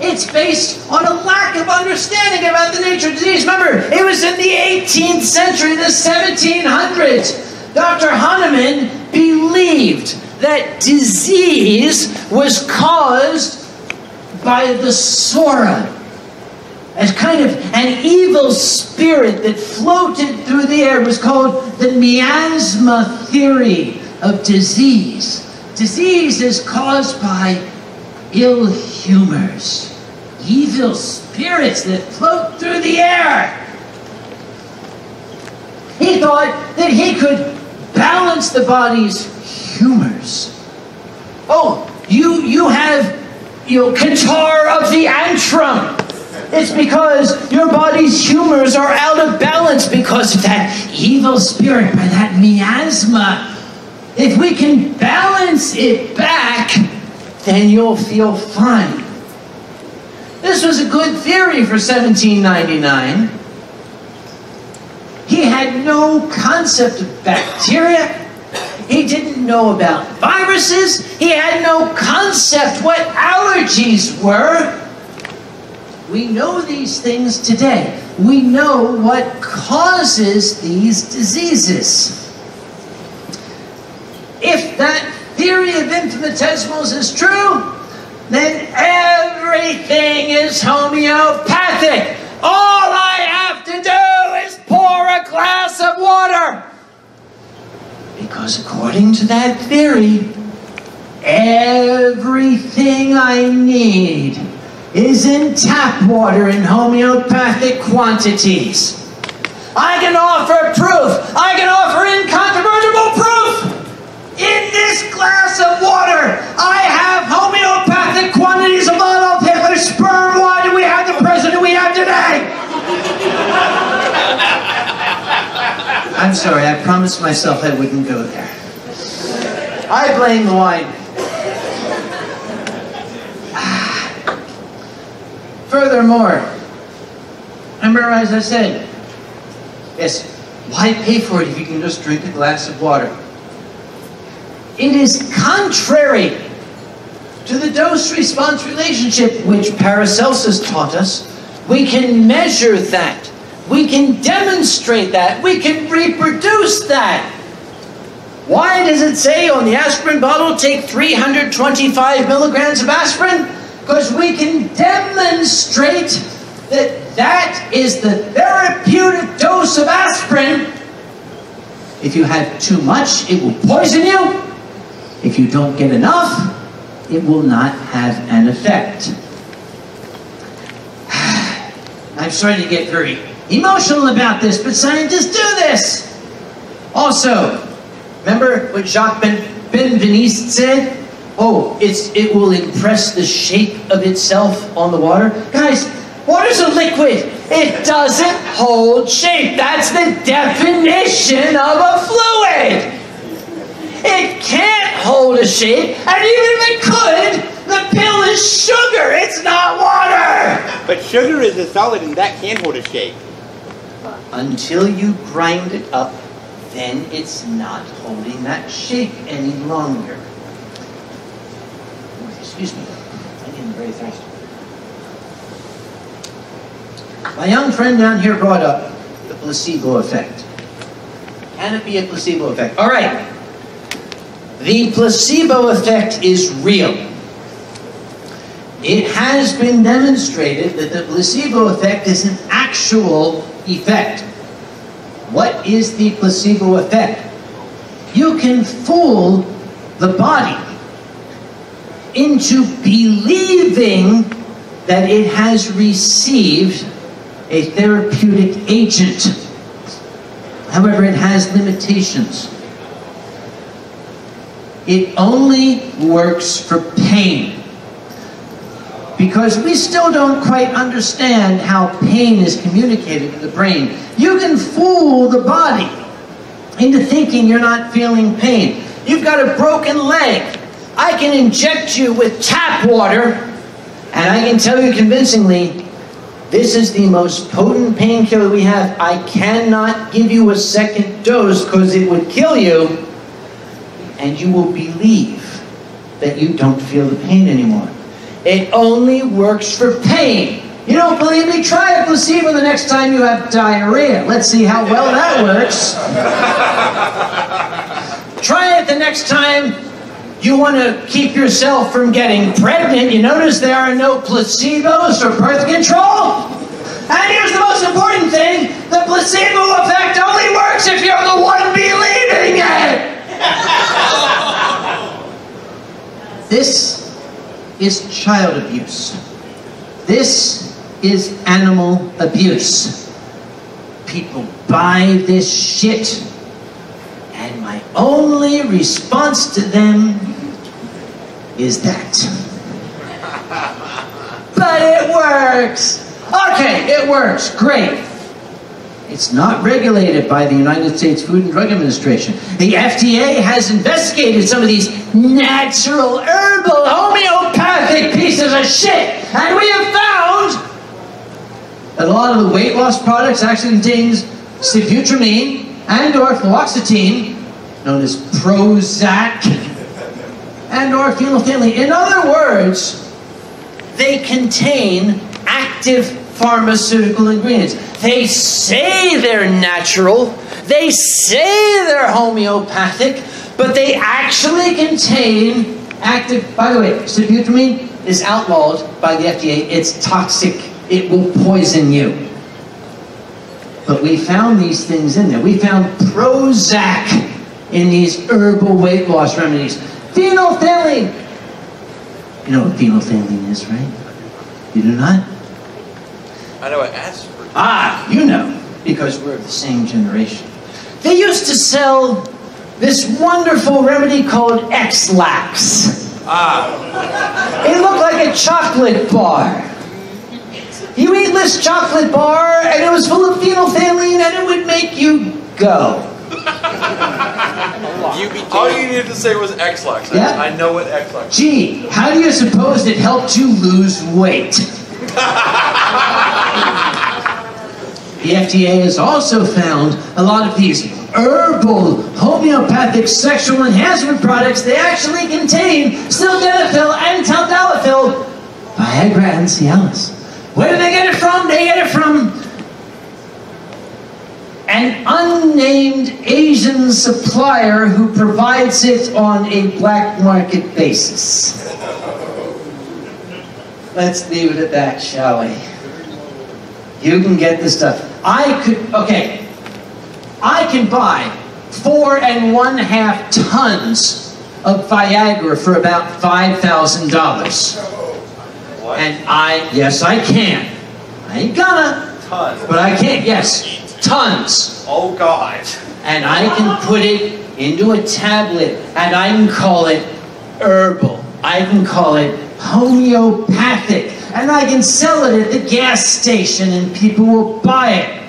it's based on a lack of understanding about the nature of disease. Remember, it was in the 18th century, the 1700s. Dr. Hahnemann believed that disease was caused by the sora, as kind of an evil spirit that floated through the air. It was called the miasma theory of disease. Disease is caused by ill humors, evil spirits that float through the air. He thought that he could balance the body's humors. Oh, you have, catarrh of the antrum. It's because your body's humors are out of balance because of that evil spirit, by that miasma. If we can balance it back, then you'll feel fine. This was a good theory for 1799. He had no concept of bacteria. He didn't know about viruses. He had no concept what allergies were. We know these things today. We know what causes these diseases. If that theory of infinitesimals is true, then everything is homeopathic. All I have to do is pour a glass of water. Because according to that theory, everything I need is in tap water in homeopathic quantities. I can offer proof. I can offer incontrovertible proof. In this glass of water, I have homeopathic quantities of monotherapy sperm. Why do we have the president we have today? I'm sorry, I promised myself I wouldn't go there. I blame the wine. Furthermore, remember as I said, yes, why pay for it if you can just drink a glass of water? It is contrary to the dose-response relationship which Paracelsus taught us. We can measure that. We can demonstrate that. We can reproduce that. Why does it say on the aspirin bottle, take 325 milligrams of aspirin? Because we can demonstrate that that is the therapeutic dose of aspirin. If you have too much, it will poison you. If you don't get enough, it will not have an effect. I'm sorry to get very emotional about this, but scientists do this. Also, remember what Jacques Benveniste said? Oh, it will impress the shape of itself on the water. Guys, water's a liquid. It doesn't hold shape. That's the definition of a fluid. It can't hold a shape, and even if it could, the pill is sugar. It's not water. But sugar is a solid, and that can hold a shape. Until you grind it up, then it's not holding that shape any longer. Excuse me, I'm getting very thirsty. My young friend down here brought up the placebo effect. Can it be a placebo effect? All right. The placebo effect is real. It has been demonstrated that the placebo effect is an actual effect. What is the placebo effect? You can fool the body into believing that it has received a therapeutic agent. However, it has limitations. It only works for pain. because we still don't quite understand how pain is communicated to the brain. You can fool the body into thinking you're not feeling pain. You've got a broken leg. I can inject you with tap water, and I can tell you convincingly, this is the most potent painkiller we have. I cannot give you a second dose because it would kill you, and you will believe that you don't feel the pain anymore. It only works for pain. You don't believe me? Try a placebo the next time you have diarrhea. Let's see how well that works. Try it the next time you want to keep yourself from getting pregnant. You notice there are no placebos for birth control? And here's the most important thing. The placebo effect only works if you're the one believing it. This is child abuse. This is animal abuse. People buy this shit, and my only response to them is that. But it works. Okay, it works. Great. It's not regulated by the United States Food and Drug Administration. The FDA has investigated some of these natural, herbal, homeopathic pieces of shit, and we have found that a lot of the weight loss products actually contains sibutramine and or fluoxetine, known as Prozac, and or phenolphthalein. In other words, they contain active pharmaceutical ingredients. They say they're natural, they say they're homeopathic, but they actually contain active, by the way, sibutramine is outlawed by the FDA. It's toxic. It will poison you. But we found these things in there. We found Prozac in these herbal weight loss remedies. Phenolphthalein. You know what phenolphthalein is, right? You do not? I know what aspirin. Ah, you know, because we're of the same generation. They used to sell this wonderful remedy called X-Lax. Ah. It looked like a chocolate bar. You eat this chocolate bar, and it was full of phenolphthalein, and it would make you go. All you needed to say was X-Lax. Yeah? I know what X-Lax is. Gee, how do you suppose it helped you lose weight? The FDA has also found a lot of these herbal, homeopathic sexual enhancement products. They actually contain sildenafil and tadalafil, Viagra and Cialis. Where do they get it from? They get it from an unnamed Asian supplier who provides it on a black market basis. Let's leave it at that, shall we? You can get this stuff. I can buy 4.5 tons of Viagra for about $5,000. And yes, I can. I ain't gonna. Tons. But I can, yes. Tons. Oh, God. And I can put it into a tablet, and I can call it herbal. I can call it homeopathic. And I can sell it at the gas station, and people will buy it.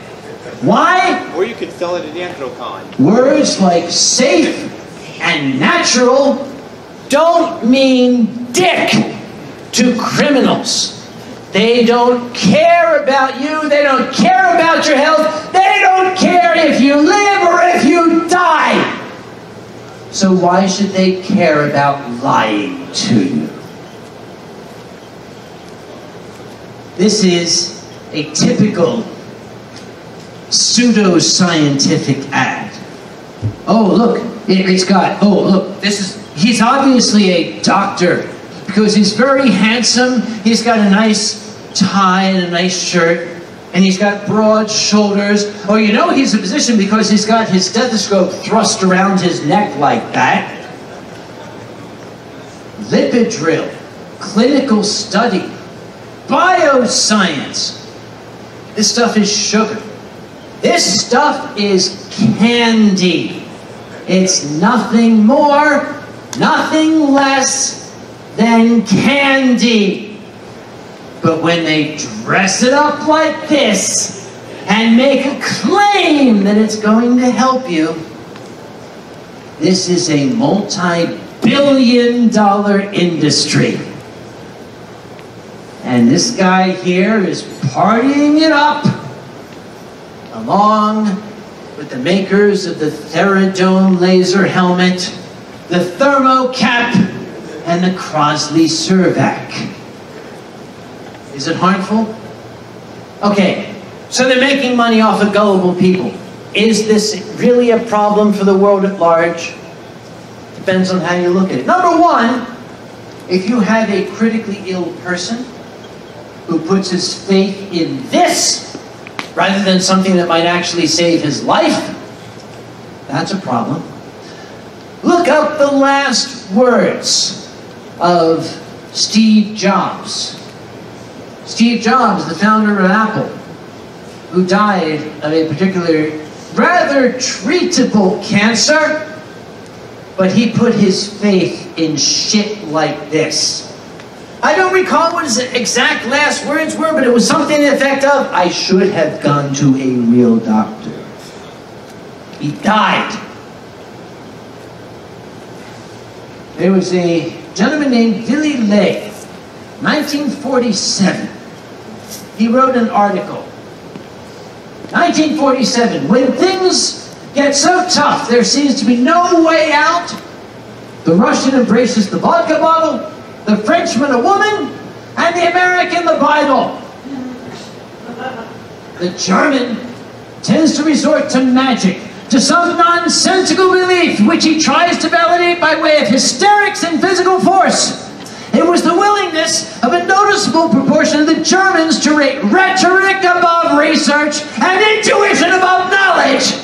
Why? Or you could sell it at Anthrocon. Words like safe and natural don't mean dick to criminals. They don't care about you. They don't care about your health. They don't care if you live or if you die. So why should they care about lying to you? This is a typical pseudoscientific ad. Oh, look, it's got, oh, look, he's obviously a doctor because he's very handsome. He's got a nice tie and a nice shirt, and he's got broad shoulders. Oh, you know he's a physician because he's got his stethoscope thrust around his neck like that. Lipid drill, clinical study, bioscience. This stuff is sugar. This stuff is candy. It's nothing more, nothing less than candy. But when they dress it up like this and make a claim that it's going to help you, this is a multi-billion-dollar industry. And this guy here is partying it up along with the makers of the Theradome laser helmet, the thermo cap, and the Crosley Cervac. Is it harmful? Okay, so they're making money off of gullible people. Is this really a problem for the world at large? Depends on how you look at it. Number one, if you have a critically ill person who puts his faith in this rather than something that might actually save his life, that's a problem. Look up the last words of Steve Jobs. Steve Jobs, the founder of Apple, who died of a particular rather treatable cancer, but he put his faith in shit like this. I don't recall what his exact last words were, but it was something to the effect of, "I should have gone to a real doctor." He died. There was a gentleman named Willy Ley, 1947. He wrote an article. 1947, when things get so tough, there seems to be no way out. The Russian embraces the vodka bottle, the Frenchman a woman, and the American the Bible. The German tends to resort to magic, to some nonsensical belief which he tries to validate by way of hysterics and physical force. It was the willingness of a noticeable proportion of the Germans to rate rhetoric above research and intuition above knowledge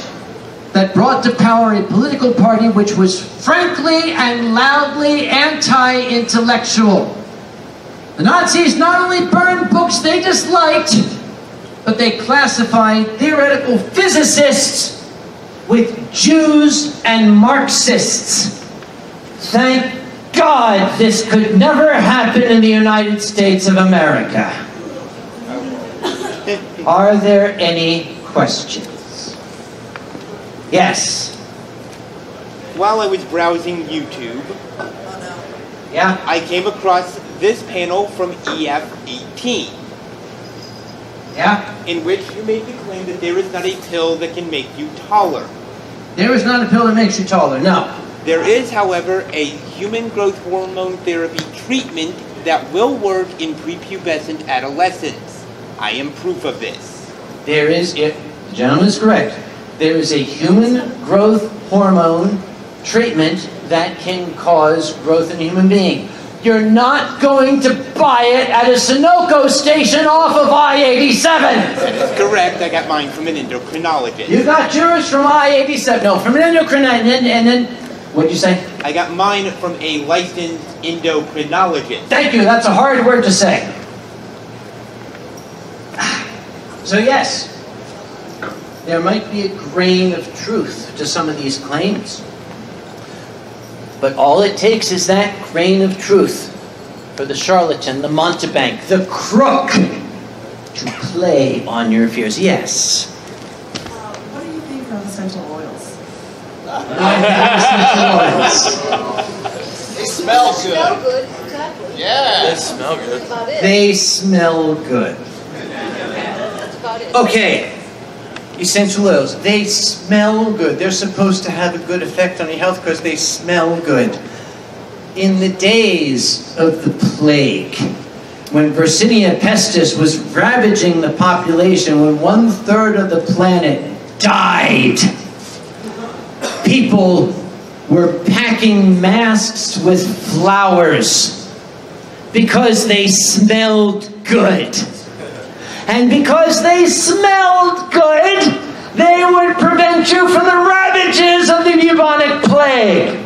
that brought to power a political party which was frankly and loudly anti-intellectual. The Nazis not only burned books they disliked, but they classified theoretical physicists with Jews and Marxists. Thank God this could never happen in the United States of America. Are there any questions? Yes. While I was browsing YouTube, Yeah? I came across this panel from EF18, Yeah? in which you made the claim that there is not a pill that can make you taller. There is not a pill that makes you taller, no. There is, however, a human growth hormone therapy treatment that will work in prepubescent adolescents. I am proof of this. There is, the gentleman is correct, there is a human growth hormone treatment that can cause growth in a human being. You're not going to buy it at a Sunoco station off of I-87. That is correct. I got mine from an endocrinologist. You got yours from I-87, no, from an endocrinologist, and then, what'd you say? I got mine from a licensed endocrinologist. Thank you, that's a hard word to say. So yes, there might be a grain of truth to some of these claims. But all it takes is that grain of truth for the charlatan, the mountebank, the crook to play on your fears. Yes? What do you think of essential oils? They smell Smell good. good, exactly. Yeah. They smell good. That's about it. They smell good. That's about it. Okay. Essential oils, they smell good. They're supposed to have a good effect on your health because they smell good. In the days of the plague, when Yersinia pestis was ravaging the population, when 1/3 of the planet died, people were packing masks with flowers because they smelled good. And because they smelled good, they would prevent you from the ravages of the bubonic plague.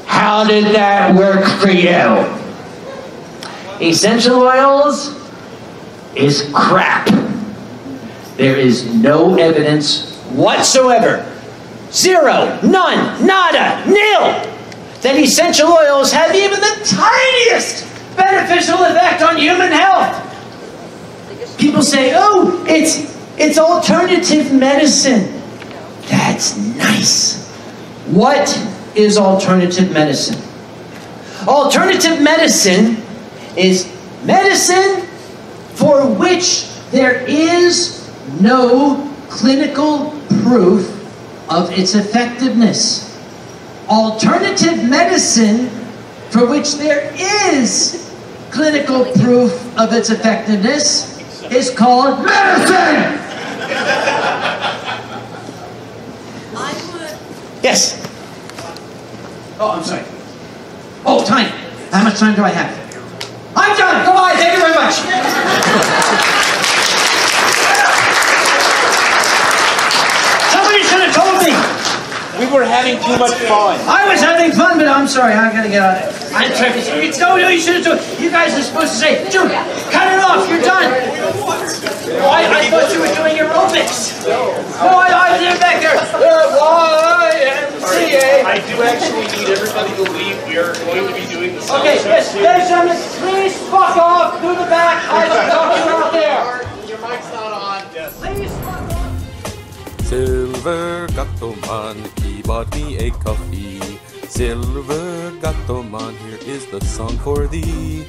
How did that work for you? Essential oils is crap. There is no evidence whatsoever, zero, none, nada, nil, that essential oils have even the tiniest beneficial effect on human health. People say, oh, it's alternative medicine. That's nice. What is alternative medicine? Alternative medicine is medicine for which there is no clinical proof of its effectiveness. Alternative medicine for which there is clinical proof of its effectiveness is called medicine! Yes? Oh, I'm sorry. Oh, time. How much time do I have? I'm done! Goodbye, thank you very much! Somebody should have told me! We were having too much fun. I was having fun, but I'm sorry, I gotta get out of it. I'm tripping. No, you should have told me. You guys are supposed to say, dude, cut it off, you're done. Oh, I thought you were doing aerobics. No, I did it back there. Y-M-C-A. I do actually need everybody to leave. We are going to be doing the sound Okay, yes, ladies and gentlemen, please fuck off through the back. I will talk to you out there. Your mic's not on. Yes. Please fuck off. Silver Gato Man, he bought me a coffee. Silver Gato Man, here is the song for thee.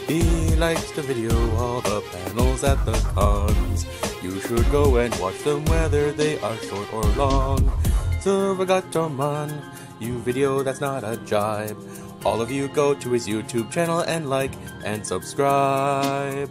He likes to video all the panels at the cons. You should go and watch them whether they are short or long. Silver Gato Man, you video that's not a jibe. All of you go to his YouTube channel and like and subscribe.